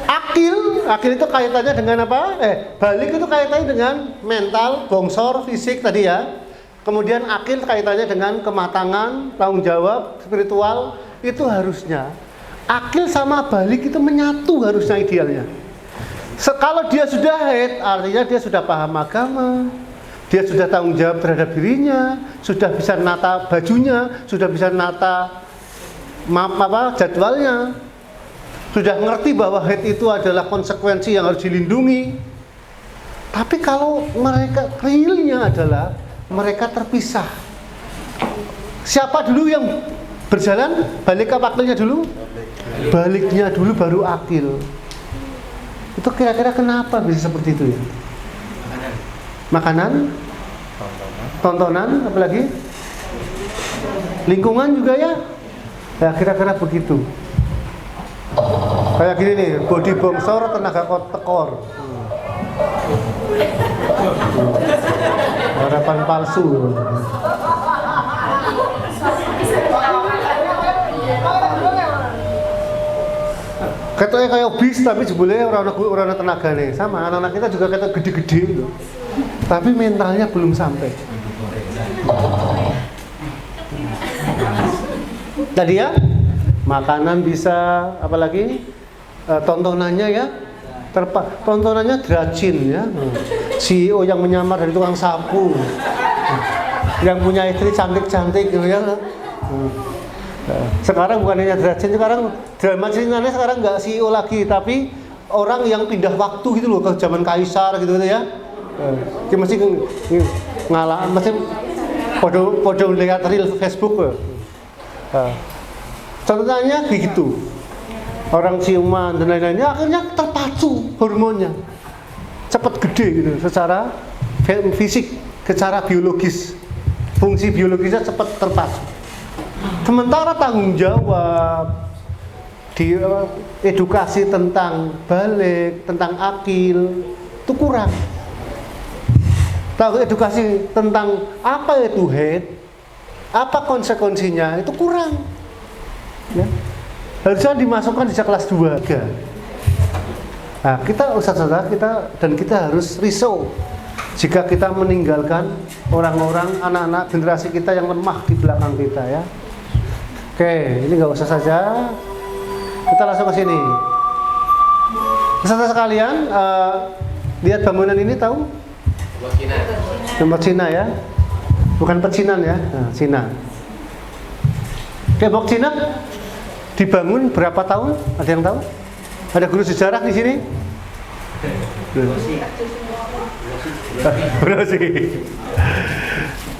akil itu kaitannya dengan apa? Balik itu kaitannya dengan mental, bongsor, fisik tadi ya. Kemudian akil kaitannya dengan kematangan, tanggung jawab, spiritual. Itu harusnya akil sama balik itu menyatu harusnya idealnya. Kalau dia sudah head, artinya dia sudah paham agama, dia sudah tanggung jawab terhadap dirinya, sudah bisa nata bajunya, sudah bisa nata jadwalnya, sudah ngerti bahwa head itu adalah konsekuensi yang harus dilindungi. Tapi kalau mereka realnya adalah mereka terpisah. Siapa dulu yang berjalan? Balik apa akilnya dulu? Baliknya dulu baru akil. Itu kira-kira kenapa bisa seperti itu ya? Makanan? Tontonan? Apalagi? Lingkungan juga ya? Ya kira-kira begitu. Kayak gini nih, body bongsor, tenaga tekor. Harapan palsu. Katanya kayak bis tapi jebule orang tenaga nih. Sama anak-anak kita juga kata gede-gede gitu. Tapi mentalnya belum sampai. Tadi ya, makanan bisa, apalagi tontonannya ya. Tontonannya Dracin ya. CEO yang menyamar dari tukang sapu. Yang punya istri cantik-cantik gitu ya. Sekarang bukan hanya Dracin, sekarang drama Cinanya sekarang nggak CEO lagi, tapi orang yang pindah waktu gitu loh ke zaman Kaisar gitu ya. Dia mesti ngalah, mesti podo lihat reel Facebook. Contohnya begitu. Orang ciuman dan lain-lainnya akhirnya terpacu hormonnya. Cepat gede gitu secara fisik, secara biologis. Fungsi biologisnya cepat terpacu. Sementara tanggung jawab di edukasi tentang balik, tentang akil itu kurang. Tahu edukasi tentang apa itu head, apa konsekuensinya itu kurang. Ya. Harusnya dimasukkan di kelas 2. Nah, kita harus risau jika kita meninggalkan orang-orang, anak-anak generasi kita yang lemah di belakang kita ya. Oke, ini nggak usah saja. Kita langsung ke sini. Peserta sekalian, lihat bangunan ini tahu? Tempat Cina ya, bukan pecinan ya, Cina. Tembok Cina dibangun berapa tahun? Ada yang tahu? Ada guru sejarah di sini?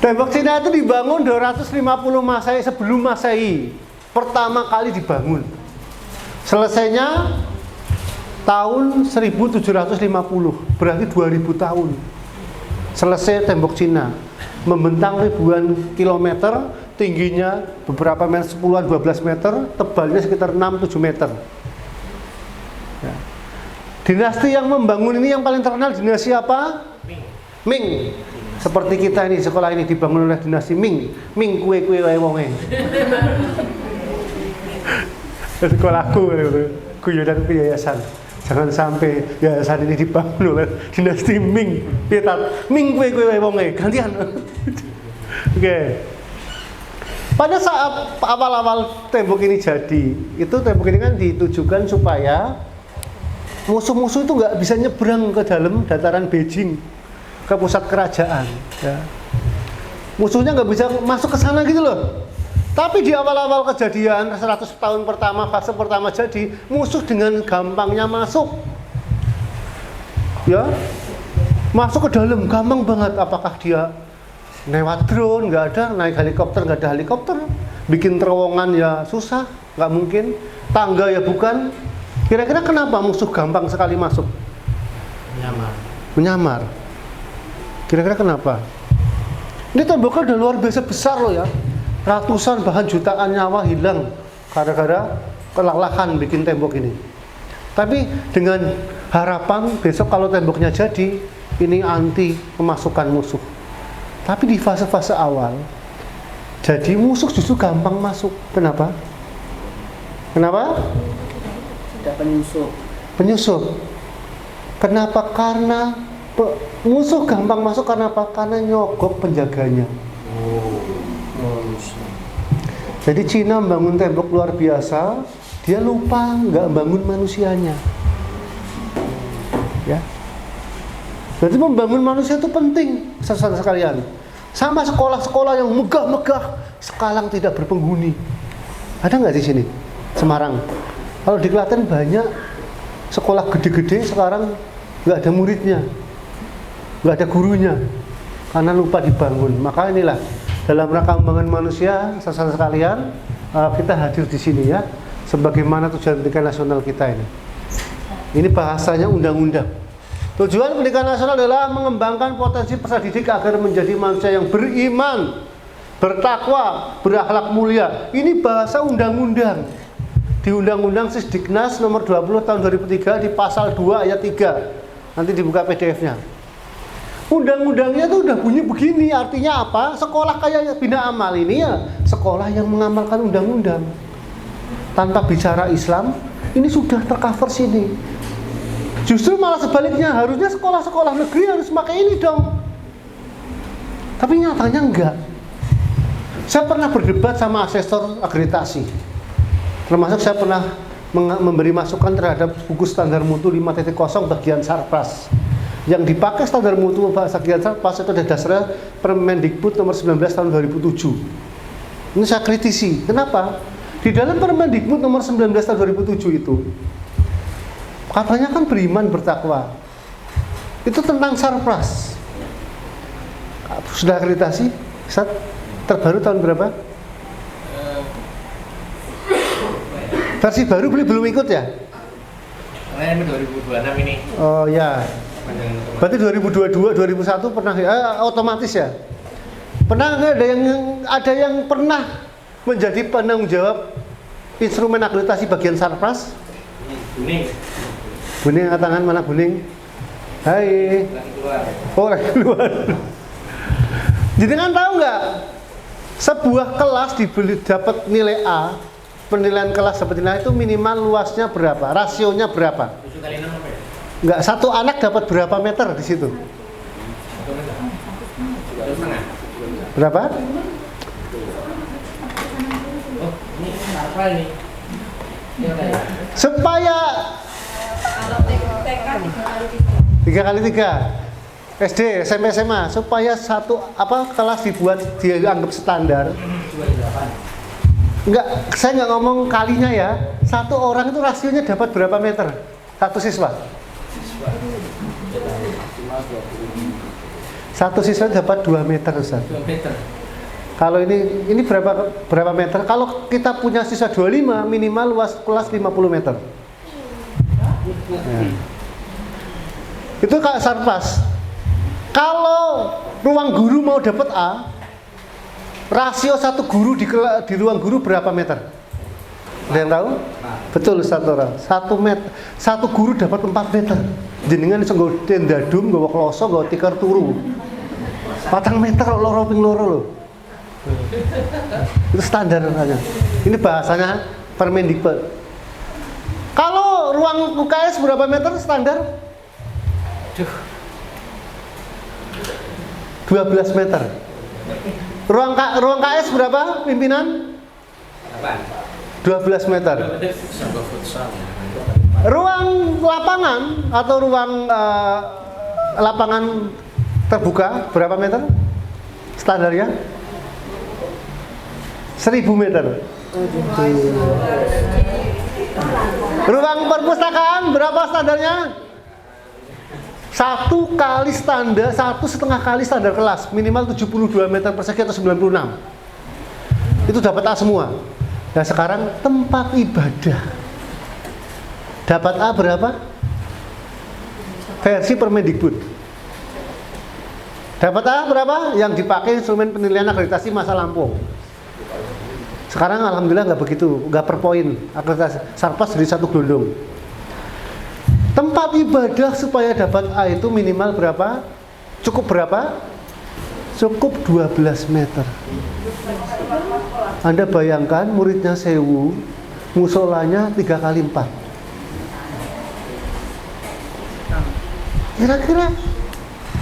Tembok Cina itu dibangun 250 Masehi sebelum Masehi. Pertama kali dibangun. Selesainya tahun 1750, berarti 2000 tahun selesai tembok Cina, membentang ribuan kilometer, tingginya beberapa meter, 10-12 meter, tebalnya sekitar 6-7 meter. Ya. Dinasti yang membangun ini yang paling terkenal dinasti apa? Ming. Seperti kita ini, sekolah ini dibangun oleh dinasti Ming. Ming kue-kue wae wonge. Sekolahku guyonan yayasan. Jangan sampai yayasan ini dibangun oleh dinasti Ming. Pitat, Ming kue-kue wae wonge, gantian. Oke. Pada saat awal-awal tembok ini jadi, itu tembok ini kan ditujukan supaya musuh-musuh itu nggak bisa nyebrang ke dalam dataran Beijing, ke pusat kerajaan. Ya. Musuhnya nggak bisa masuk ke sana gitu loh. Tapi di awal-awal kejadian 100 tahun pertama, fase pertama jadi, musuh dengan gampangnya masuk. Ya, masuk ke dalam gampang banget. Apakah dia lewat drone? Nggak ada. Naik helikopter? Nggak ada helikopter. Bikin terowongan ya susah, nggak mungkin. Tangga ya bukan. Kira-kira kenapa musuh gampang sekali masuk? Menyamar. Kira-kira kenapa? Ini temboknya udah luar biasa besar loh ya. Ratusan bahkan jutaan nyawa hilang gara-gara kelelahan bikin tembok ini. Tapi dengan harapan besok kalau temboknya jadi, ini anti pemasukan musuh. Tapi di fase-fase awal, jadi musuh justru gampang masuk. Kenapa? Kenapa? Tidak penyusup. Penyusup. Kenapa? Karena musuh gampang masuk karena apa? Karena nyogok penjaganya. Jadi Cina membangun tembok luar biasa, dia lupa nggak bangun manusianya. Ya. Berarti membangun manusia itu penting, saudara sekalian. Sama sekolah-sekolah yang megah-megah, sekarang tidak berpenghuni. Ada nggak di sini? Semarang. Kalau di Klaten banyak sekolah gede-gede sekarang nggak ada muridnya, nggak ada gurunya, karena lupa dibangun. Maka inilah dalam rangka membangun manusia, saudara sekalian, kita hadir di sini ya, sebagaimana tujuan pendidikan nasional kita ini. Ini bahasanya undang-undang. Tujuan pendidikan nasional adalah mengembangkan potensi peserta didik agar menjadi manusia yang beriman, bertakwa, berakhlak mulia. Ini bahasa undang-undang. Di Undang-Undang Sisdiknas nomor 20 tahun 2003 di pasal 2 ayat 3. Nanti dibuka PDF-nya. Undang-undangnya itu udah bunyi begini, artinya apa? Sekolah kayak Bina Amal ini ya, sekolah yang mengamalkan undang-undang. Tanpa bicara Islam, ini sudah tercover sini. Justru malah sebaliknya, harusnya sekolah-sekolah negeri harus pakai ini dong. Tapi nyatanya enggak. Saya pernah berdebat sama asesor akreditasi. Termasuk saya pernah memberi masukan terhadap buku standar mutu 5.0 bagian Sarpras. Yang dipakai standar mutu bagian Sarpras itu ada dasarnya Permendikbud nomor 19 tahun 2007. Ini saya kritisi. Kenapa? Di dalam Permendikbud nomor 19 tahun 2007 itu katanya kan beriman bertakwa. Itu tentang Sarpras. Sudah akreditasi? Ustaz, terbaru tahun berapa? Versi baru belum ikut ya? Karena 2026 ini. Oh ya. Berarti 2022, 2001 pernah otomatis ya? Pernah nggak ada yang pernah menjadi penanggung jawab instrumen akreditasi bagian Sarpras? Buning. Buning angkat tangan, mana Buning? Hai. Oh, lagi keluar. Jadi kan tahu nggak? Sebuah kelas dapat nilai A. Penilaian kelas dapat nilai itu minimal luasnya berapa? Rasionya berapa? 7 kali 6 apa ya? Enggak, satu anak dapat berapa meter di situ? 1,5 meter. Berapa? Oh, ini apa ini? Supaya Kalau TK 3 kali 3 SD, SMP, SMA, supaya satu kelas dianggap standar. Enggak, saya nggak ngomong kalinya ya. Satu orang itu rasionya dapat berapa meter? Satu siswa. Satu siswa dapat 2 meter, Ustaz. 2 meter. Kalau ini berapa meter? Kalau kita punya siswa 25, minimal luas kelas 50 meter. Ya. Itu kayak Sarpas. Kalau ruang guru mau dapat A, rasio satu guru di ruang guru berapa meter? Ada yang tahu? Betul Ustaz Tora. 1 meter. Satu guru dapat 4 meter. Jenengan iso nggo tenda dum, nggawa kloso, nggawa tikar turu. 4 meter loro ping loro lho. Itu standar rasanya. Ini bahasanya Permendikbud. Kalau ruang UKS berapa meter standar? 12 meter. Ruang KS berapa pimpinan? 12 meter. Ruang lapangan atau ruang lapangan terbuka berapa meter? Standarnya? 1000 meter. Ruang perpustakaan berapa standarnya? 1 kali standar, 1,5 kali standar kelas, minimal 72 meter persegi atau 96. Itu dapat A semua. Nah sekarang tempat ibadah dapat A berapa? Versi Permendikbud. Dapat A berapa? Yang dipakai instrumen penilaian akreditasi masa lampau. Sekarang alhamdulillah nggak begitu, nggak per poin akreditasi. Sarpas jadi 1 gelondong. Tempat ibadah supaya dapat A itu minimal berapa? Cukup berapa? Cukup 12 meter. Anda bayangkan muridnya 1000, musolanya 3 kali 4. Kira-kira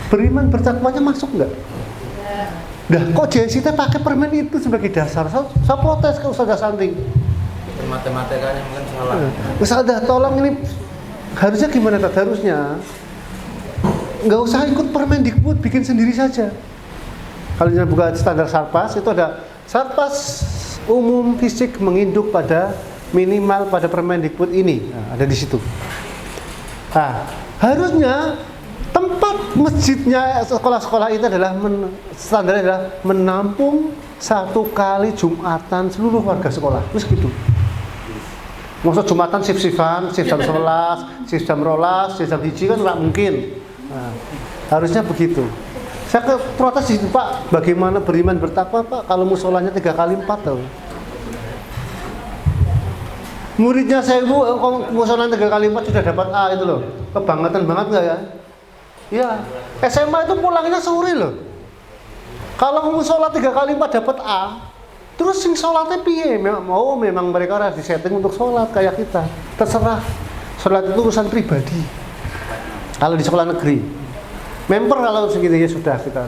beriman bertakwanya masuk nggak? Dah kok JST pakai permen itu sebagai dasar? Saya protes ke Ustazah Santi. Matematikanya mungkin salah. Ustazah tolong ini harusnya gimana harusnya? Nggak usah ikut Permendikbud, bikin sendiri saja. Kalau yang buka standar Sarpas itu ada Sarpas umum fisik menginduk pada minimal pada Permendikbud ini. Nah, ada di situ. Nah, harusnya tempat masjidnya sekolah-sekolah itu adalah standarnya adalah menampung 1 kali Jumatan seluruh warga sekolah. Terus gitu. Maksud Jumatan shift-shiftan, shift jam 11, shift jam 12, shift jam 1 kan nggak mungkin. Nah, harusnya begitu. Saya ke protes itu Pak, bagaimana beriman bertakwa Pak kalau musolanya 3 kali 4 tuh. Muridnya 1000, musolanya 3 kali 4 sudah dapat A itu loh. Kebangetan banget nggak ya? Ya, SMA itu pulangnya sore loh. Kalau musola 3 kali 4 dapat A, terus sing sholatnya piye? Memang mereka harus disetting untuk sholat kayak kita. Terserah. Sholat itu urusan pribadi. Kalau di sekolah negeri. Member kalau segitu ya sudah kita.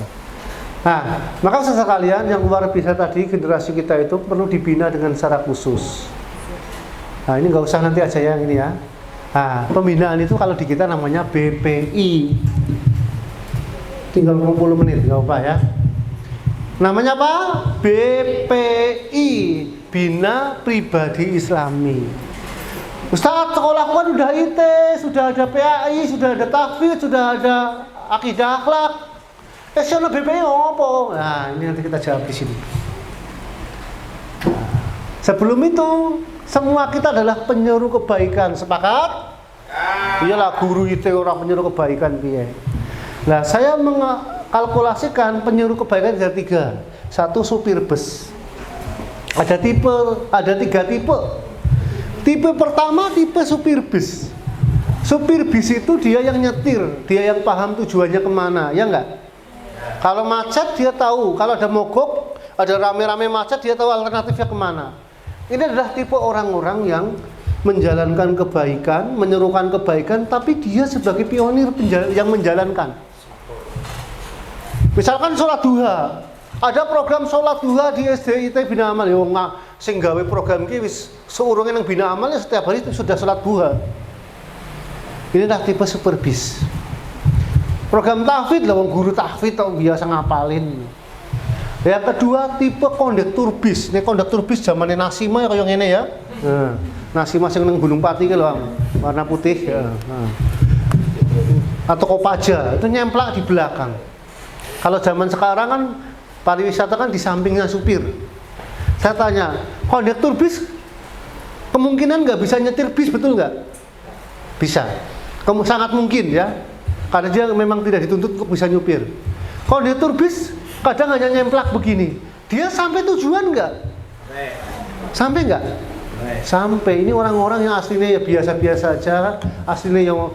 Nah, maka sekalian yang luar biasa tadi generasi kita itu perlu dibina dengan secara khusus. Nah, ini nggak usah nanti aja yang ini ya. Nah, pembinaan itu kalau di kita namanya BPI. Tinggal 20 menit, nggak apa ya. Namanya apa? BPI, Bina Pribadi Islami. Ustaz, sekolahku kan udah IT, sudah ada PAI, sudah ada tahfidz, sudah ada akidah akhlak. Sono BPI apa? Nah, ini nanti kita jawab di sini. Sebelum itu, semua kita adalah penyuruh kebaikan. Sepakat? Iyalah guru IT orang penyuruh kebaikan piye. Nah, saya mengkalkulasikan penyuruh kebaikan ada 3. 1 supir bus. Ada 3 tipe. Tipe pertama tipe supir bus. Supir bis itu dia yang nyetir, dia yang paham tujuannya kemana, ya enggak? Kalau macet dia tahu, kalau ada mogok, ada rame-rame macet dia tahu alternatifnya kemana. Ini adalah tipe orang-orang yang menjalankan kebaikan, menyerukan kebaikan, tapi dia sebagai pionir yang menjalankan. Misalkan sholat duha, ada program sholat duha di SDIT Bina Amal, ya sing gawe program iki wis seurunge nang Bina Amal ya setiap hari itu sudah sholat duha. Inilah tipe super bis. Program tahfidz lah, guru tahfidz tau biasa ngapalin. Yang kedua tipe kondektur bis. Ini kondektur bis zamannya Nasima ya kayak ngene ya. Nah, Nasima sing nang Gunung Pati ki lho, warna putih ya. Nah. Atau Kopaja, itu nyemplak di belakang. Kalau zaman sekarang kan pariwisata kan di sampingnya supir. Saya tanya, kondektur bis kemungkinan nggak bisa nyetir bis, betul nggak? Bisa. Kamu sangat mungkin ya. Karena dia memang tidak dituntut untuk bisa nyupir. Kondektur bis kadang hanya nyemplak begini. Dia sampai tujuan nggak? Sampai nggak? Sampai. Ini orang-orang yang aslinya ya biasa-biasa aja, aslinya yang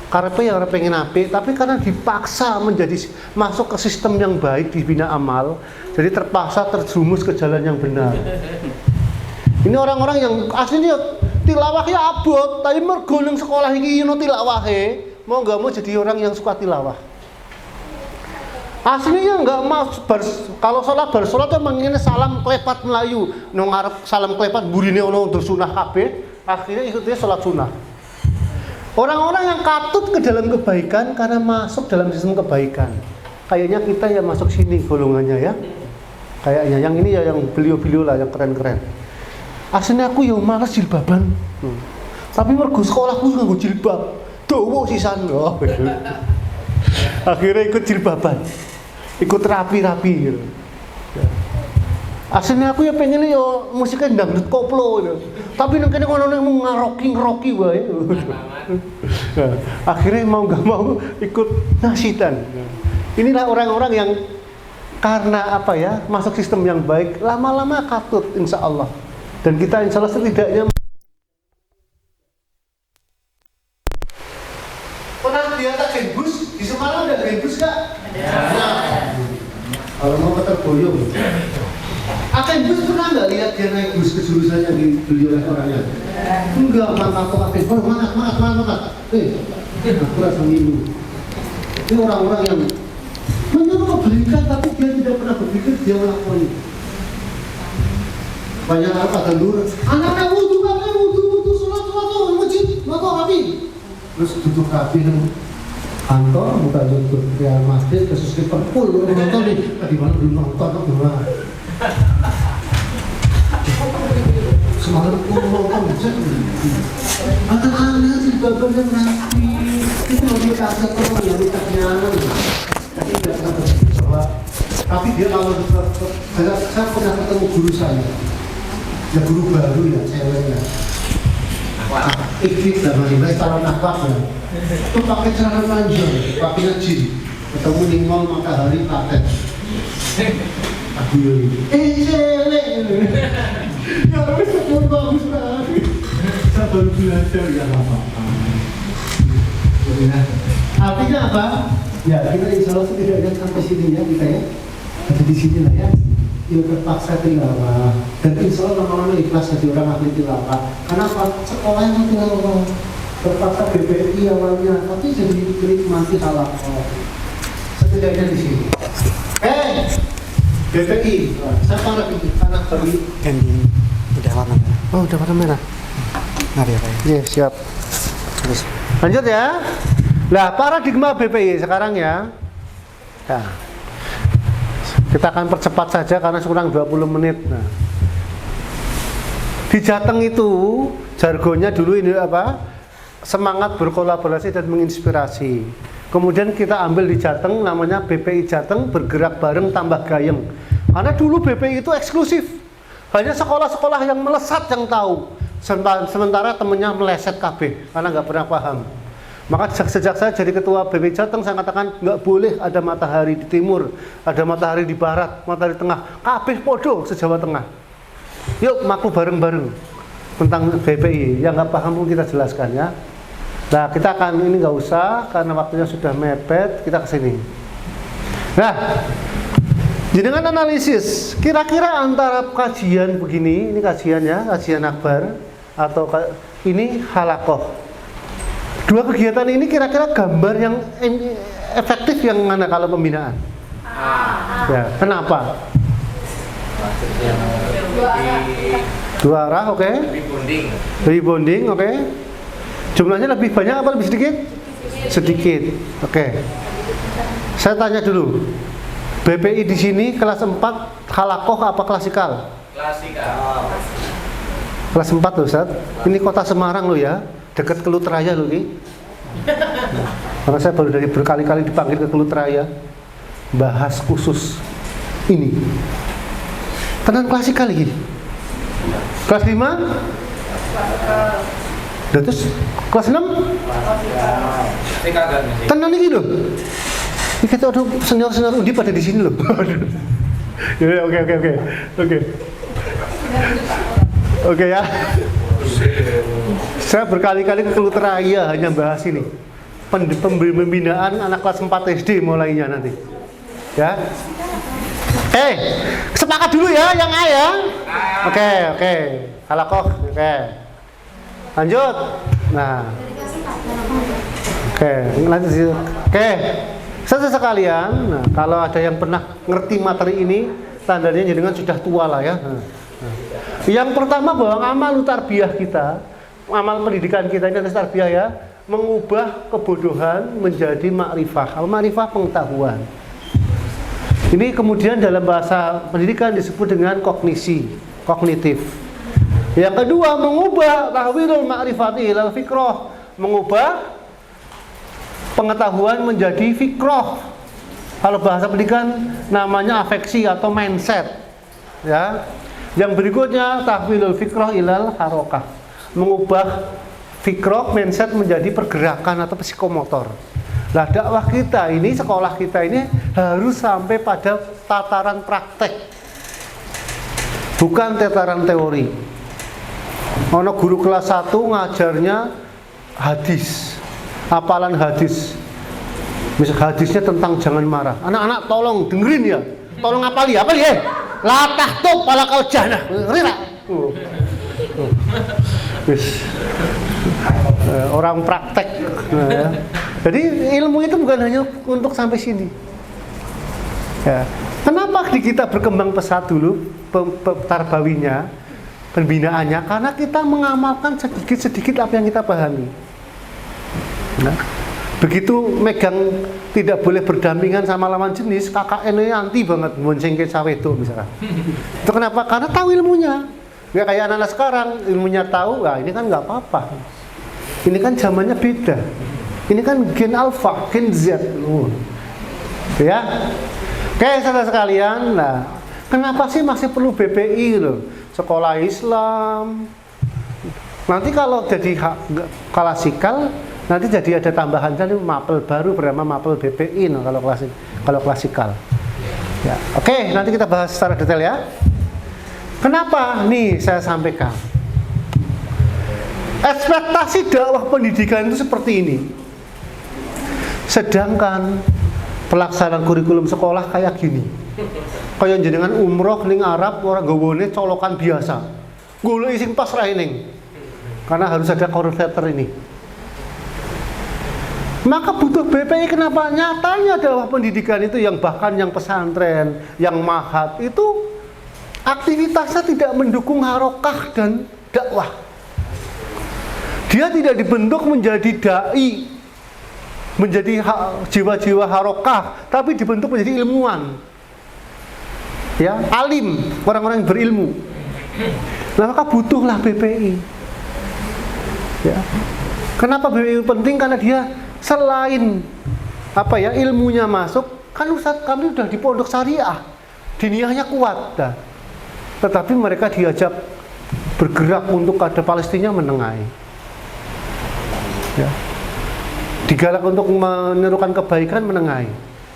karepe yang pengen apik, tapi karena dipaksa menjadi masuk ke sistem yang baik di bina amal, jadi terpaksa terjerumus ke jalan yang benar. Ini orang-orang yang aslinya tilawahnya abot, tapi mergo nang sekolah iki ono tilawahe, mau nggak mau jadi orang yang suka tilawah. Aslinya nggak mau kalau sholat bersolat tuh menginginnya salam klepat Melayu, nang ngarep salam klepat burine ono sunah kabeh, akhirnya ikutnya sholat sunah. Orang-orang yang katut ke dalam kebaikan karena masuk dalam sistem kebaikan. Kayaknya kita ya masuk sini golongannya ya. Kayaknya yang ini ya yang beliau-beliau lah yang keren-keren. Aslinya aku ya malas jilbaban. Tapi mergo sekolahku nganggo jilbab. Dawa sisan. Oh, akhirnya ikut jilbaban. Ikut rapi-rapi gitu. Aslinya aku ya pengen yo musiknya dangdut koplo gitu. Tapi nang kene kono mau ngeroki wae. Akhirnya mau nggak mau ikut nasitan. Inilah orang-orang yang karena apa ya masuk sistem yang baik lama-lama katut insya Allah. Dan kita insya Allah setidaknya pernah lihat agen bus di Semarang ada agen bus nggak? Ada. Kalau mau terboyong. Agen bus pernah nggak lihat dia naik bus ke jurusan yang dibeli oleh orangnya? Enggak, aku agen bus, semangat. Aku rasa ngilu. Ini orang-orang yang mencoba berikan tapi dia tidak pernah berpikir dia melakukan itu. Banyak apa tendur, anaknya wudu, sholat, masjid, motor rapi. Terus duduk rapi kantor, bukan untuk Real Madrid, kasus Liverpool, nonton nih, di mana belum nonton, semalam aku nonton, anak-anak sih bapak yang rapi, itu lebih kasar orang yang minta kenyalan, tapi tidak pernah berpikir bahwa, tapi dia kalau saya pernah ketemu guru saya, ya guru baru ya, ceweknya, ikut namanya, setara nakak ya, itu pakai celana panjang, pakai najin, ketemu di mall Matahari pakai. Aku cewek ya wis sepuluh bagus sekali saya baru belajar ya apa-apa artinya apa? Ya kita insya Allah setidaknya sampai sini ya kita ya ada di sini lah ya ya terpaksa tilawah dan insya Allah lama-lama ikhlas jadi orang ahli tilawah. Kenapa? Sekolahnya tilawah terpaksa BPI awalnya tapi jadi menikmati halaqah setidaknya di sini. BPI, saya para anak baru ini udah warna merah. Oh, udah warna merah. Mari ya, Pak. Iya, siap. Terus lanjut ya. Nah, paradigma BPI sekarang ya. Nah, kita akan percepat saja karena kurang 20 menit. Nah, di Jateng itu jargonnya dulu ini apa? Semangat berkolaborasi dan menginspirasi. Kemudian kita ambil di Jateng namanya BPI Jateng bergerak bareng tambah gayeng. Karena dulu BPI itu eksklusif. Hanya sekolah-sekolah yang melesat yang tahu. Sementara temennya meleset KB karena nggak pernah paham. Maka sejak saya jadi ketua BPI Jateng saya katakan nggak boleh ada matahari di timur, ada matahari di barat, matahari di tengah. KB podo se-Jawa Tengah. Yuk maku bareng-bareng tentang BPI. Yang nggak paham pun kita jelaskan ya. Nah, kita akan ini nggak usah karena waktunya sudah mepet, kita kesini. Nah, dengan analisis, kira-kira antara kajian begini, ini kajian ya, kajian akbar, atau ini halaqah. Dua kegiatan ini kira-kira gambar yang efektif yang mana kalau pembinaan? Ya, kenapa? Dua arah, oke? Rebonding, oke? Jumlahnya lebih banyak apa lebih sedikit? Sedikit. Oke. Saya tanya dulu. BPI di sini kelas 4 halaqah apa klasikal? Klasikal. Kelas 4 loh, Ustaz. Ini kota Semarang loh ya. Dekat Kelut Raya loh ini. Karena saya baru dari berkali-kali dipanggil ke Kelut Raya bahas khusus ini. Tenan klasikal lagi. Kelas 5? Nah, terus kelas 6? Tenang ini loh. Ini kita ada senior-senior Undi pada di sini loh. Ya, Oke ya. Saya berkali-kali ke Keluteraya hanya bahas ini. Pembinaan anak kelas 4 SD mulainya nanti. Ya. Sepakat dulu ya yang A ya. Oke. Halakoh. Oke. Lanjut. Nah. Lanjut. Saudara sekalian, nah, kalau ada yang pernah ngerti materi ini, tandanya jenengan sudah tua lah ya. Yang pertama bahwa amal tarbiyah kita, amal pendidikan kita ini adalah tarbiyah ya, mengubah kebodohan menjadi makrifah. Makrifah pengetahuan. Ini kemudian dalam bahasa pendidikan disebut dengan kognisi, kognitif. Yang kedua, mengubah tahwilul ma'rifati ilal fikrah, mengubah pengetahuan menjadi fikroh. Kalau bahasa pendidikan namanya afeksi atau mindset. Ya. Yang berikutnya tahwilul fikroh ilal harokah, mengubah fikroh mindset menjadi pergerakan atau psikomotor. Nah, dakwah kita ini, sekolah kita ini harus sampai pada tataran praktek, bukan tataran teori. Ono guru kelas 1 ngajarnya hadis, hafalan hadis. Misal hadisnya tentang jangan marah. Anak-anak tolong dengerin ya. Tolong apali ya? La tahtub wala kal jannah. Rira. Orang praktek. Ya. Jadi ilmu itu bukan hanya untuk sampai sini. Ya. Kenapa di kita berkembang pesat dulu tarbawinya, pembinaannya? Karena kita mengamalkan sedikit-sedikit apa yang kita pahami. Nah, begitu megang tidak boleh berdampingan sama lawan jenis, KKN ini anti banget bonceng ke sawedo misalnya. Itu kenapa? Karena tahu ilmunya. Ya kayak anak-anak sekarang ilmunya tahu, nah ini kan nggak apa-apa. Ini kan zamannya beda. Ini kan gen alpha, gen Z. Ya. Oke, saudara sekalian, nah, kenapa sih masih perlu BPI loh? Sekolah Islam. Nanti kalau jadi klasikal, nanti jadi ada tambahan tadi mapel baru bernama mapel BPI no, kalau klasikal. Ya, oke, nanti kita bahas secara detail ya. Kenapa? Nih saya sampaikan. Ekspektasi dakwah pendidikan itu seperti ini. Sedangkan pelaksanaan kurikulum sekolah kayak gini. Kayak jenengan umroh ning Arab orang gawone colokan biasa. Golek sing pas ra ning. Karena harus ada coordinator ini. Maka butuh BPI. Kenapa? Nyatanya dakwah pendidikan itu yang bahkan yang pesantren, yang mahat itu aktivitasnya tidak mendukung harokah dan dakwah. Dia tidak dibentuk menjadi dai, menjadi jiwa-jiwa harokah, tapi dibentuk menjadi ilmuwan. Ya, alim, orang-orang yang berilmu. Nah, maka butuhlah BPI. Ya. Kenapa BPI penting? Karena dia selain ilmunya masuk, kan Ustaz kami sudah di pondok syariah, diniyahnya kuat dah. Tetapi mereka diajak bergerak untuk ada Palestina menengahi. Ya. Digalak untuk menyerukan kebaikan menengahi.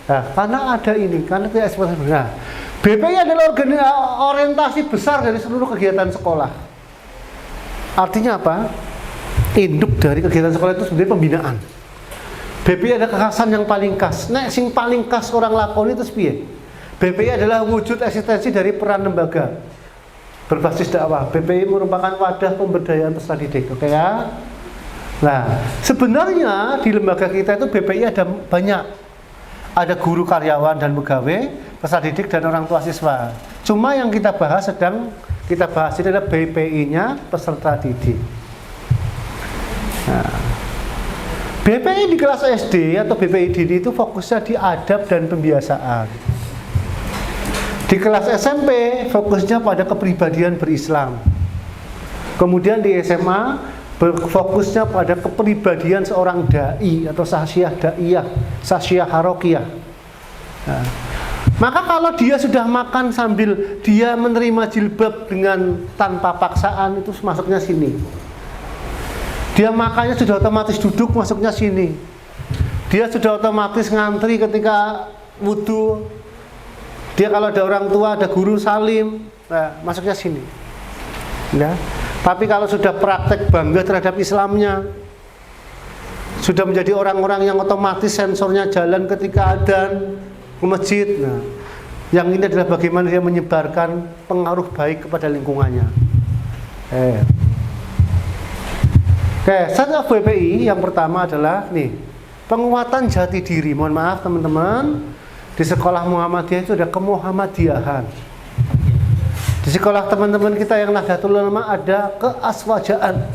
Nah, karena ada ini, karena tidak seperti itu. Nah, BPI adalah orientasi besar dari seluruh kegiatan sekolah. Artinya apa? Induk dari kegiatan sekolah itu sebenarnya pembinaan. BPI ada kekhasan yang paling khas. Nek sing paling khas orang lakoni itu piye? BPI adalah wujud eksistensi dari peran lembaga berbasis dakwah. BPI merupakan wadah pemberdayaan peserta didik. Oke ya? Nah, sebenarnya di lembaga kita itu BPI ada banyak. Ada guru, karyawan dan pegawai, peserta didik dan orang tua siswa. Cuma yang kita bahas ini adalah BPI-nya peserta didik. Nah, BPI di kelas SD atau BPI dini itu fokusnya di adab dan pembiasaan. Di kelas SMP fokusnya pada kepribadian berislam. Kemudian di SMA fokusnya pada kepribadian seorang dai atau sasyiah daiyah, sasyiah harokiyah. Nah, maka kalau dia sudah makan sambil dia menerima jilbab dengan tanpa paksaan, itu masuknya sini. Dia makannya sudah otomatis duduk, masuknya sini. Dia sudah otomatis ngantri ketika wudhu. Dia kalau ada orang tua, ada guru salim, nah, masuknya sini. Ya. Tapi kalau sudah praktek bangga terhadap Islamnya, sudah menjadi orang-orang yang otomatis sensornya jalan ketika adzan ke masjid. Nah, yang ini adalah bagaimana dia menyebarkan pengaruh baik kepada lingkungannya. Oke, start of BPI yang pertama adalah nih, penguatan jati diri. Mohon maaf teman-teman, di sekolah Muhammadiyah itu ada kemuhammadiyahan. Di sekolah teman-teman kita yang Nahdlatul Ulama ada keaswajaan.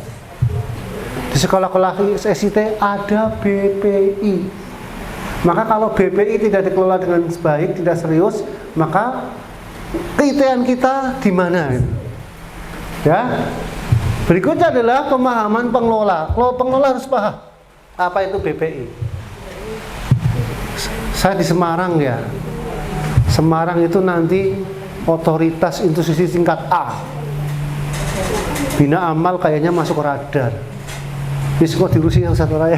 Di sekolah-sekolah SIT ada BPI. Maka kalau BPI tidak dikelola dengan baik, tidak serius, maka keitian kita di mana? Ya. Berikutnya adalah pemahaman pengelola. Pengelola harus paham apa itu BPI. Saya di Semarang ya. Semarang itu nanti otoritas institusi tingkat A. Bina Amal kayaknya masuk radar. Bisa diurusi yang satu raya.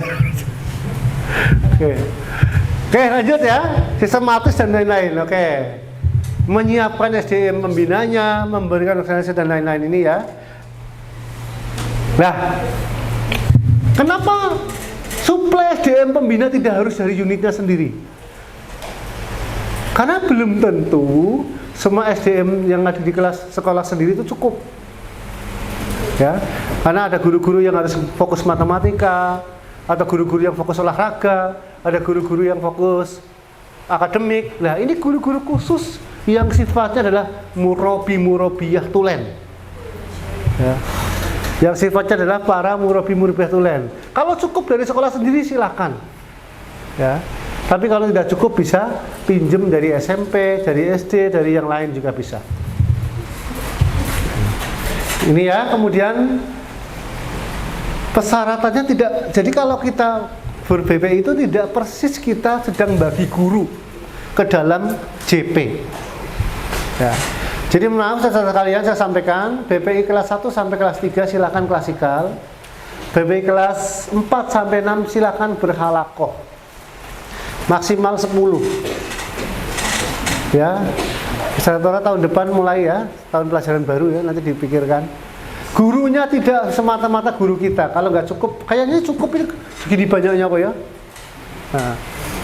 Oke, lanjut ya. Sistematis dan lain-lain. Oke. Menyiapkan SDM pembinanya, memberikan organisasi dan lain-lain ini ya. Nah, kenapa suplai SDM pembina tidak harus dari unitnya sendiri? Karena belum tentu semua SDM yang ada di kelas sekolah sendiri itu cukup. Ya, karena ada guru-guru yang harus fokus matematika, ada guru-guru yang fokus olahraga, ada guru-guru yang fokus akademik. Nah, ini guru-guru khusus yang sifatnya adalah murabiyah tulen. Ya. Yang sifatnya adalah para murabiyah tulen. Kalau cukup dari sekolah sendiri silakan. Ya. Tapi kalau tidak cukup bisa pinjem dari SMP, dari SD, dari yang lain juga bisa. Ini ya, kemudian persyaratannya tidak. Jadi kalau kita ber-BPI itu tidak persis kita sedang bagi guru ke dalam JP. Ya. Jadi maaf sekalian saya sampaikan, BPI kelas 1 sampai kelas 3 silakan klasikal. BPI kelas 4 sampai 6 silakan berhalakoh. Maksimal 10. Ya. Secara tahun depan mulai ya, tahun pelajaran baru ya, nanti dipikirkan. Gurunya tidak semata-mata guru kita. Kalau nggak cukup, kayaknya cukup ini segini banyaknya kok ya. Nah,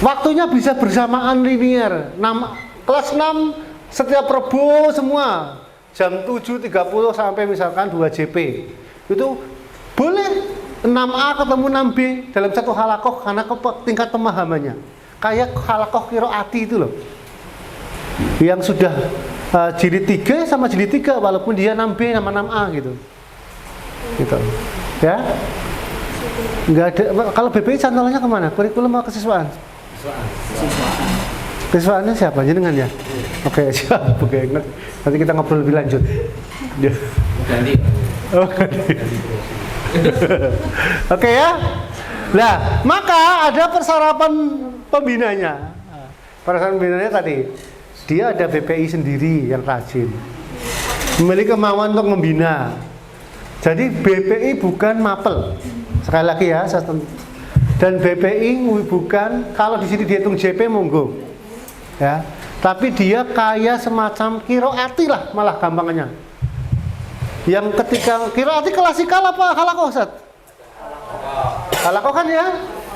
waktunya bisa bersamaan linear. Kelas 6 setiap Rebo semua jam 7.30 sampai misalkan 2 JP. Itu boleh 6A ketemu 6B dalam satu halakoh karena tingkat pemahamannya. Kayak halakoh qiraati itu loh. Yang sudah jilid 3 sama jilid 3 walaupun dia 6B sama 6A gitu. Gitu. Ya. Enggak ada kalau BPI cantolannya kemana? Kurikulum atau kesiswaan? Kesiswaannya siapa? Jenengan ya? Oke, siap. Oke, nanti kita ngobrol lebih lanjut. Ya. Ganti. Oh, ganti. Oke ya. Nah, maka ada persyaratan pembinanya. Persyaratan pembinanya tadi, dia ada BPI sendiri yang rajin, memiliki kemauan untuk membina. Jadi BPI bukan mapel. Sekali lagi ya, dan BPI bukan kalau di sini dihitung JP monggo. Ya. Tapi dia kayak semacam qiraati lah malah gampangnya. Yang ketika qiraati klasikal apa halakoh Ustaz? Halakoh kan ya?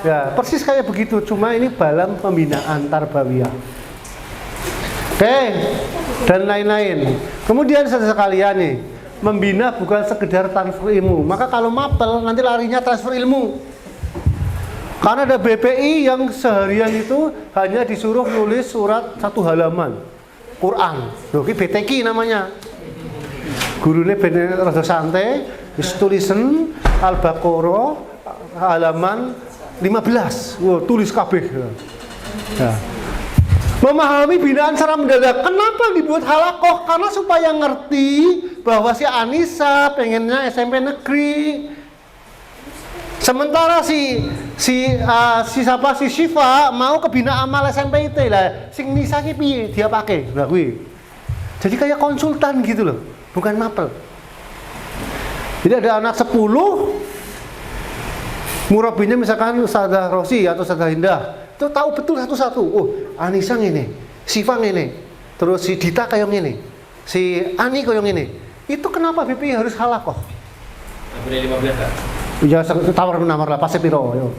Ya, persis kayak begitu, cuma ini dalam pembinaan tarbawiyah. Oke, dan lain-lain. Kemudian sekalian nih, membina bukan sekedar transfer ilmu. Maka kalau mapel nanti larinya transfer ilmu. Karena ada BPI yang seharian itu hanya disuruh nulis surat 1 halaman Quran. Loh, ini BTQ namanya. Gurunya bener rada santai, tulisan Al-Baqarah halaman 15. Wow, tulis kabeh. Ya. Memahami binaan secara mendadak. Kenapa dibuat halakoh? Karena supaya ngerti bahwa si Anissa pengennya SMP negeri. Sementara si Syifa mau ke Bina Amal SMP IT lah. Sing Nisa ki piye dia pakai? Lah kuwi. Jadi kayak konsultan gitu loh, bukan mapel. Jadi ada anak 10 Murabinya misalkan Ustazah Rosi atau Ustazah Indah, itu tahu betul satu-satu. Oh, Anissa ini, Siva ini, terus si Dita kayak ini, si Ani kayak ini. Itu kenapa BPI harus halakoh? Boleh 15 Kak? Ya, tawar menamar lah, pasti piro. Yo.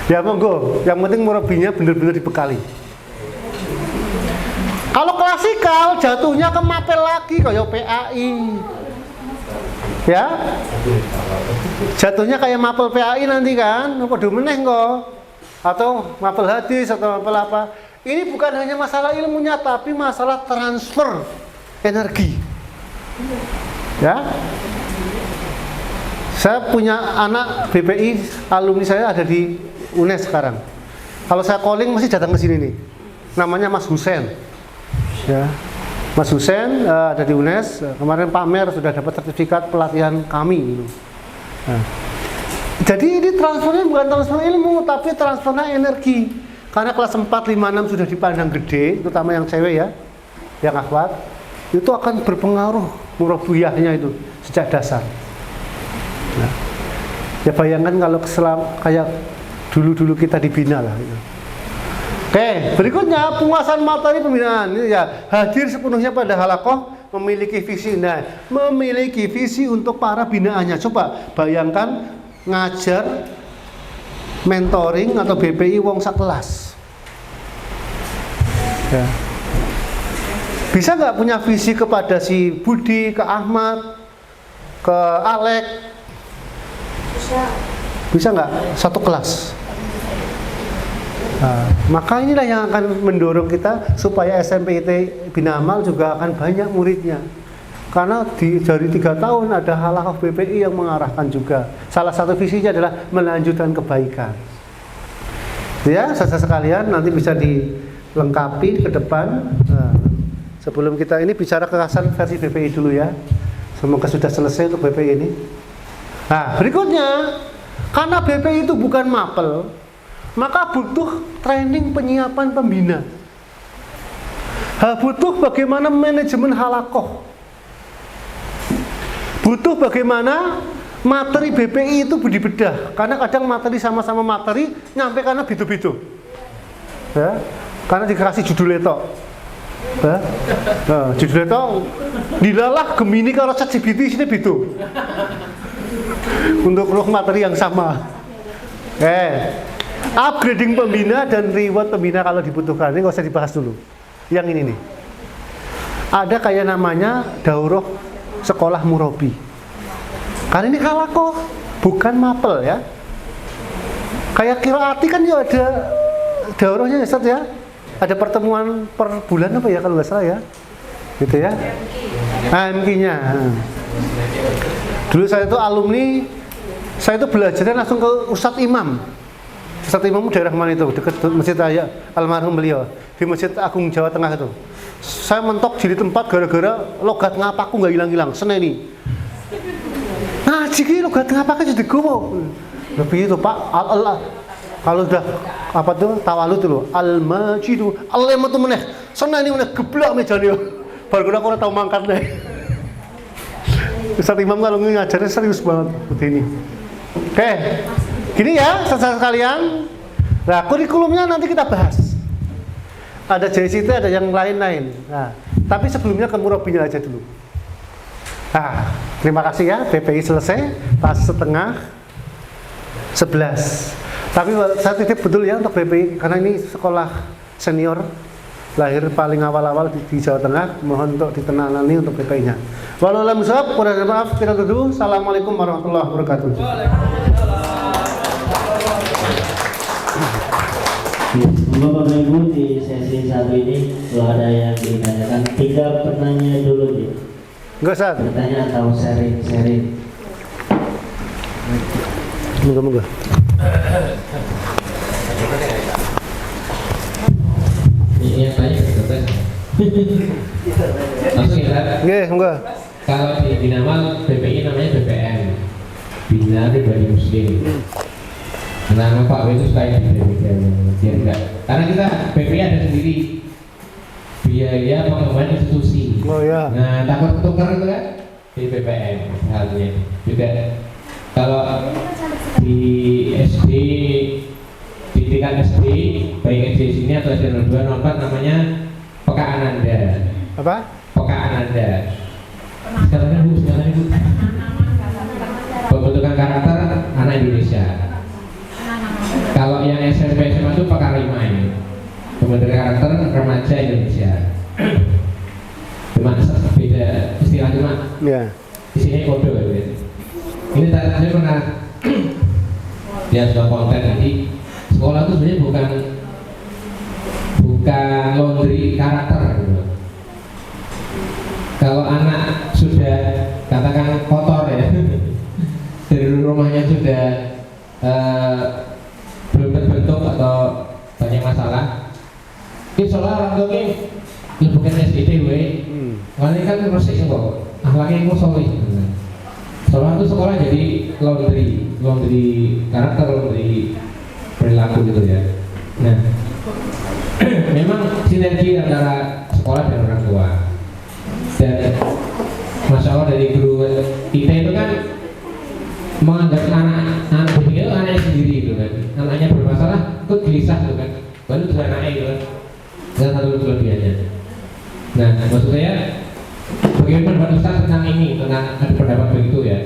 Ya monggo, yang penting murabinya benar-benar dibekali. Kalau klasikal jatuhnya ke mapel lagi kayak PAI. Ya. Jatuhnya kayak mapel PAI nanti kan, kudu meneh kok. Atau mapel hadis atau mapel apa. Ini bukan hanya masalah ilmunya tapi masalah transfer energi. Ya. Saya punya anak BPI, alumni saya ada di UNES sekarang. Kalau saya calling mesti datang ke sini nih. Namanya Mas Husen. Ya. Mas Husen ada di UNES. Kemarin pamer sudah dapat sertifikat pelatihan kami. Nah. Jadi ini transfernya bukan transfer ilmu, tapi transfernya energi. Karena kelas 4, 5, 6 sudah dipandang gede, terutama yang cewek ya, yang akhwat, itu akan berpengaruh murabiyahnya itu sejak dasar. Nah, ya bayangkan kalau kayak dulu-dulu kita dibina lah. Gitu. Oke, berikutnya penguasaan materi pembinaan. Ini ya hadir sepenuhnya pada halakoh, memiliki visi. Nah, memiliki visi untuk para binaannya. Coba bayangkan ngajar mentoring atau BPI wong sakelas. Ya. Bisa nggak punya visi kepada si Budi, ke Ahmad, ke Alek? Bisa nggak satu kelas? Nah, maka inilah yang akan mendorong kita supaya SMPIT Bina Amal juga akan banyak muridnya. Karena dari 3 tahun ada halakoh BPI yang mengarahkan juga. Salah satu visinya adalah melanjutkan kebaikan. Ya, saudara sekalian nanti bisa dilengkapi ke depan. Nah, sebelum kita ini bicara kekasan versi BPI dulu ya. Semoga sudah selesai untuk BPI ini. Nah, berikutnya, karena BPI itu bukan mapel, maka butuh training penyiapan pembina. Butuh bagaimana manajemen halakoh. Butuh bagaimana materi BPI itu dibedah. Karena kadang materi sama-sama materi, nyampe karena bitu-bitu. Ya, karena dikasih judul itu. Ya. Nah, judul itu dilalah Gemini karo ChatGPT sini bitu. Untuk roh materi yang sama. Upgrading pembina dan reward pembina kalau dibutuhkan. Ini nggak usah dibahas dulu. Yang ini nih. Ada kayak namanya daurah sekolah murabi. Karena ini halakoh, bukan mapel ya. Kayak Qiraati kan ya ada daurahnya ya Ustaz ya. Ada pertemuan per bulan apa ya kalau nggak salah ya. Gitu ya. MK-nya. Dulu saya itu alumni, saya itu belajarnya langsung ke Ustadz Imam. Ustadz Imam daerah mana itu? Dekat Masjid Raya almarhum beliau di Masjid Agung Jawa Tengah itu. Saya mentok di tempat gara-gara logat ngapaku nggak hilang-hilang. Seneni. Nah, jiki logat ngapaku jadi gowo. Lebih itu Pak. Kalau udah apa tuh tawalud tuh al-majidu Allah tuh meneh. Seneni meneh geblak mejane. Baru aku ora tau mangkat deh. Ustadz Imam kalau ngajarnya serius banget seperti ini. Oke, gini ya saudara sekalian. Nah, kurikulumnya nanti kita bahas. Ada JCT, ada yang lain-lain. Nah, tapi sebelumnya ke murabinya aja dulu. Nah, terima kasih ya. BPI selesai, pas setengah 11. Tapi saya titip betul ya untuk BPI karena ini sekolah senior. Lahir paling awal-awal di Jawa Tengah, mohon untuk ditenangani untuk BPI-nya. Walau alam shawab, kurang maaf, kita dulu. Assalamualaikum warahmatullahi wabarakatuh. Bapak Ibu di sesi 1 ini kalau ada yang ditanyakan 3 pertanyaan dulu nih. Enggak Ustaz. Pertanyaan atau sharing. Moga-moga. Ini yang tanya Ustaz. Langsung ya Ustaz? Nggih, moga. Kalau di Binamal BPI namanya BPM, Bina Pribadi Muslim. Nah, Pak W itu supaya dia enggak. Karena kita BPI ada sendiri biaya pengembangan institusi. Oh ya. Nah, takut tukar itu kan di BPM halnya juga. Kalau di SD, di tingkat SD, baik SD sini atau SD 02 nonton namanya Peka Ananda. Apa? Peka Ananda. Sekarang Bu, pembentukan karakter anak Indonesia. Kalau yang SMP SMA itu Peka Rimai, pembentukan karakter remaja Indonesia. Cuma beda istilah cuma. Ya. Di sini kode ya. Ini saya pernah lihat sebuah konten tadi, sekolah itu sebenarnya bukan laundry karakter gitu. Kalau anak sudah katakan kotor ya dari rumahnya sudah belum terbentuk atau banyak masalah, ini soalnya orang tua ini bukan SDT ini kan resik kok akhlaknya itu solid. Soalnya itu sekolah jadi laundry karakter, laundry perilaku gitu ya. Nah, memang sinergi antara sekolah dan orang tua. Dan Masya Allah dari guru kita itu kan menganggap anak itu anaknya sendiri gitu kan. Anaknya bermasalah, itu gelisah gitu kan. Baru itu anaknya gitu kan. Dan satu kelebihannya. Nah, maksud saya bagaimana pendapat Ustaz tentang ini, tentang ada pendapat begitu ya?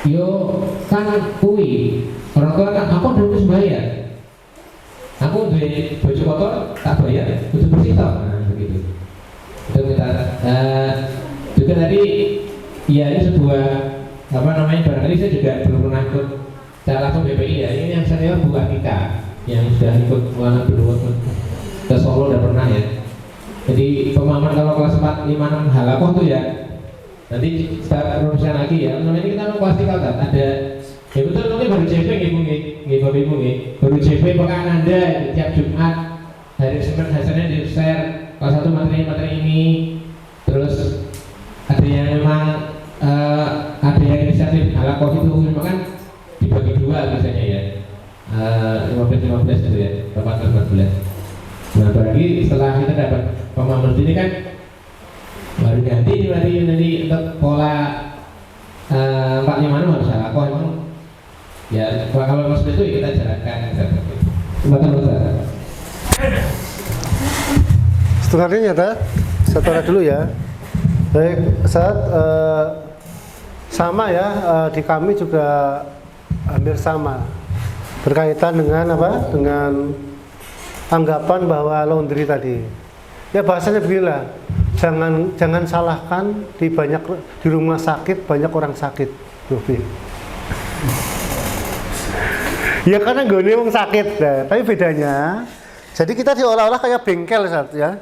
Yo kan kui orang tua kan aku udah harus bayar, aku udah baju kotor tak bayar, udah bersih tau, nah begitu. Itu kita juga tadi ya ini sebuah apa namanya barangkali saya juga belum pernah ikut secara langsung BPI ya. Ini yang saya Bu Atika yang sudah ikut mengalami dulu ke Solo udah pernah ya. Jadi pemahaman kalau kelas 4, 5, 6 halakoh tuh ya nanti kita rumuskan lagi ya. Namanya kita mau pastikan ada ya betul nanti baru JP baru JP Peka Ananda tiap Jumat hari Senin hasilnya di share kelas 1 materi ini. Terus ada yang memang ada yang inisiatif halakoh itu memang kan dibagi dua biasanya ya 15 gitu ya 14. Nah berarti setelah kita dapat pemahaman ini kan baru ganti nanti untuk pola 4-5 harus halakoh emang ya kalau seperti itu kita jalankan betul. Setengahnya nyata, setelah dulu ya. Baik, saat sama ya di kami juga hampir sama berkaitan dengan apa? Dengan anggapan bahwa laundry tadi. Ya bahasanya beginilah, jangan salahkan di rumah sakit banyak orang sakit, Yofi. Ya karena gue orang sakit, nah, tapi bedanya, jadi kita diolah-olah kayak bengkel saat ya.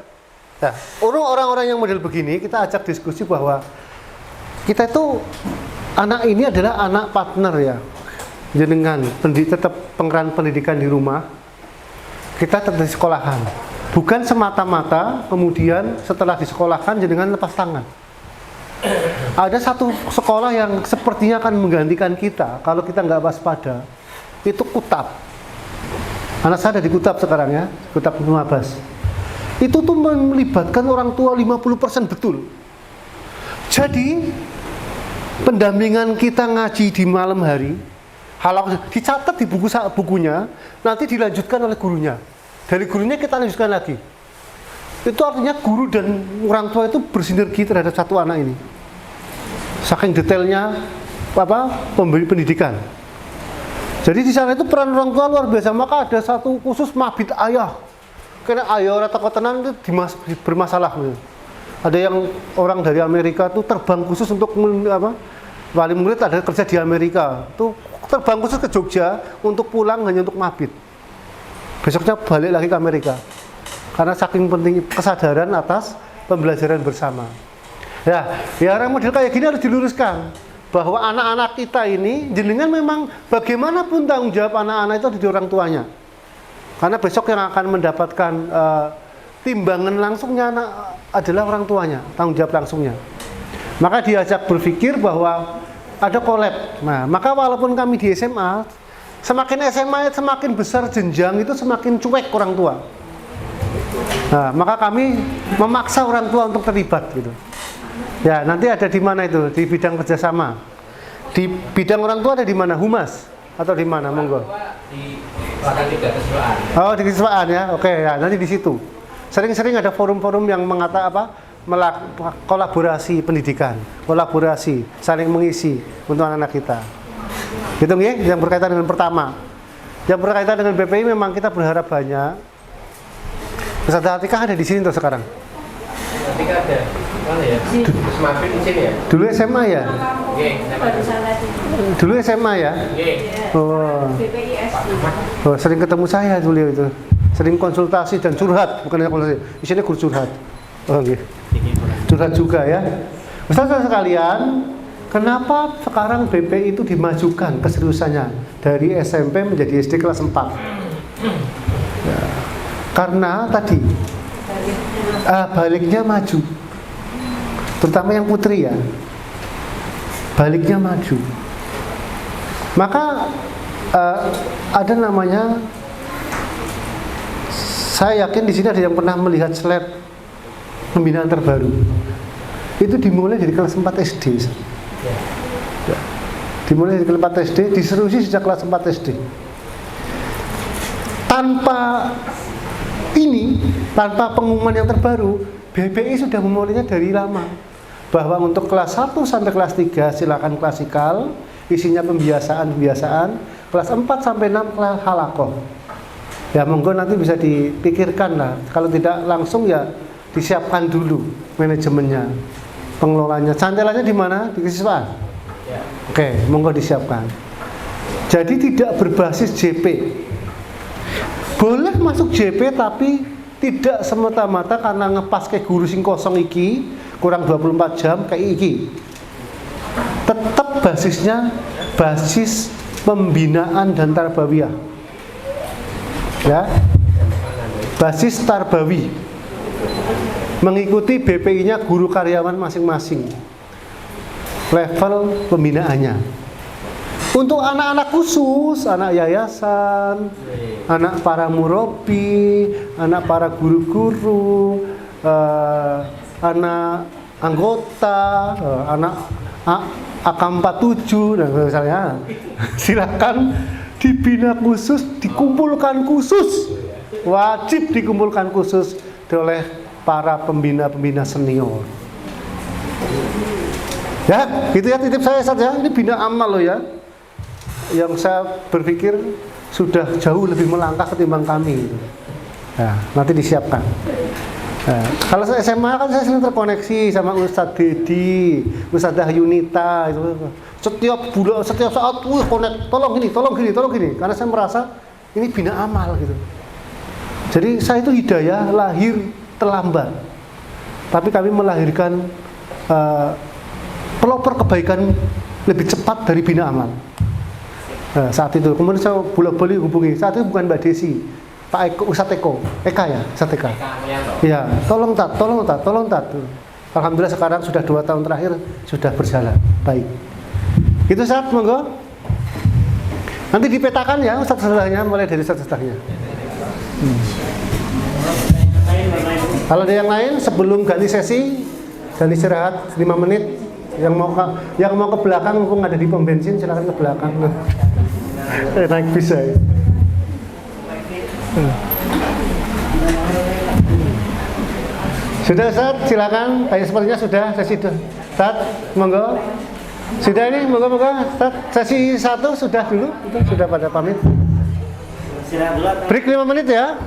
Nah, orang-orang yang model begini kita ajak diskusi bahwa kita itu anak ini adalah anak partner ya, jenengan tetap pengerahan pendidikan di rumah, kita tetap di sekolahan. Bukan semata-mata kemudian setelah disekolahkan jenengan lepas tangan. Ada satu sekolah yang sepertinya akan menggantikan kita kalau kita nggak waspada. Itu Kutab. Anak saya ada di Kutab sekarang ya, Kutab Ibnu Abbas. Itu tuh melibatkan orang tua 50% betul. Jadi pendampingan kita ngaji di malam hari, dicatat di bukunya, nanti dilanjutkan oleh gurunya. Dari gurunya kita lanjutkan lagi. Itu artinya guru dan orang tua itu bersinergi terhadap satu anak ini. Saking detailnya pemberi pendidikan. Jadi di sana itu peran orang tua luar biasa. Maka ada satu khusus mabit ayah. Karena ayah rata kotenan itu bermasalah. Ada yang orang dari Amerika itu terbang khusus untuk wali murid ada kerja di Amerika. Itu terbang khusus ke Jogja untuk pulang hanya untuk mabit. Besoknya balik lagi ke Amerika karena saking penting kesadaran atas pembelajaran bersama. Ya orang model kayak gini harus diluruskan bahwa anak-anak kita ini jenengan memang bagaimanapun tanggung jawab anak-anak itu ada di orang tuanya. Karena besok yang akan mendapatkan timbangan langsungnya adalah orang tuanya, tanggung jawab langsungnya. Maka diajak berpikir bahwa ada collab. Nah, maka walaupun kami di SMA, semakin SMA semakin besar jenjang itu semakin cuek orang tua. Nah, maka kami memaksa orang tua untuk terlibat gitu. Ya, nanti ada di mana itu? Di bidang kerjasama. Di bidang orang tua ada di mana? Humas atau di mana? Monggo. Di Kelurahan 3 Keseluruhan. Oh, di Keseluruhan ya. Oke, ya, nanti di situ. Sering-sering ada forum-forum yang kolaborasi pendidikan, kolaborasi, saling mengisi untuk anak-anak kita. Gitu ya, yang berkaitan dengan pertama. Yang berkaitan dengan BPI memang kita berharap banyak. Ustaz Atika ada di sini tuh sekarang. Atika ada. Mana ya? Semakin di sini ya? Dulu SMA ya? Dulu SMA ya? Oh, sering ketemu saya beliau itu. Sering konsultasi dan curhat, bukan hanya konsultasi. Di sini guru curhat. Oh, okay. Curhat juga ya. Ustaz sekalian, kenapa sekarang BPI itu dimajukan keseriusannya dari SMP menjadi SD kelas 4? Ya. Karena tadi baliknya maju, terutama yang putri ya, baliknya maju. Maka ada namanya, saya yakin di sini ada yang pernah melihat slide pembinaan terbaru. Itu dimulai dari kelas 4 SD. Ya. Dimulai dari kelas 4 SD, diseriusi sejak kelas 4 SD. Tanpa pengumuman yang terbaru, BPI sudah memulainya dari lama. Bahwa untuk kelas 1 sampai kelas 3 silakan klasikal, isinya pembiasaan. Kelas 4 sampai 6 kelas halakoh. Ya monggo nanti bisa dipikirkan lah. Kalau tidak langsung ya disiapkan dulu manajemennya, pengelolanya. Cantelannya di mana? Di kesiswaan. Ya. Oke, monggo disiapkan. Jadi tidak berbasis JP. Boleh masuk JP tapi tidak semata-mata karena ngepas ke guru sing kosong iki kurang 24 jam kayak iki. Tetap basisnya basis pembinaan dan tarbawiyah. Ya, basis tarbawi, mengikuti BPI-nya guru karyawan masing-masing, level pembinaannya. Untuk anak-anak khusus, anak yayasan, anak para murabi, anak para guru-guru, anak anggota, anak AK47 dan misalnya, silakan dibina khusus, dikumpulkan khusus, wajib dikumpulkan khusus oleh para pembina-pembina senior. Ya, gitu ya titip saya saja. Ini bina amal loh ya, yang saya berpikir sudah jauh lebih melangkah ketimbang kami. Nah, nanti disiapkan. Nah, kalau saya SMA kan saya sering terkoneksi sama Ustadz Dedi, Ustadzah Yunita itu. Setiap bulan, setiap saat, connect, tolong gini, karena saya merasa ini bina amal gitu. Jadi saya itu hidayah lahir terlambat, tapi kami melahirkan pelopor kebaikan lebih cepat dari bina amal. Nah, saat itu, kemudian saya bolak-balik hubungi. Saat itu bukan Mbak Desi, Pak Eko, Ustadz Eka ya, Ustadz Eka. Iya, tolong tat. Alhamdulillah sekarang sudah 2 tahun terakhir sudah berjalan baik. Itu Ustaz, monggo. Nanti dipetakan ya Ustaz-Ustaznya, mulai dari Ustaz-Ustaznya. Kalau ada yang lain sebelum ganti sesi, ganti istirahat 5 menit. Yang mau ke belakang mumpung ada di pom bensin silakan ke belakang. Naik bisa ya. Sudah Ustaz, silakan. Kayak sepertinya sudah sesi Ustaz, monggo. Sudah ini, moga-moga sesi 1 sudah dulu, sudah pada pamit. Break 5 menit ya.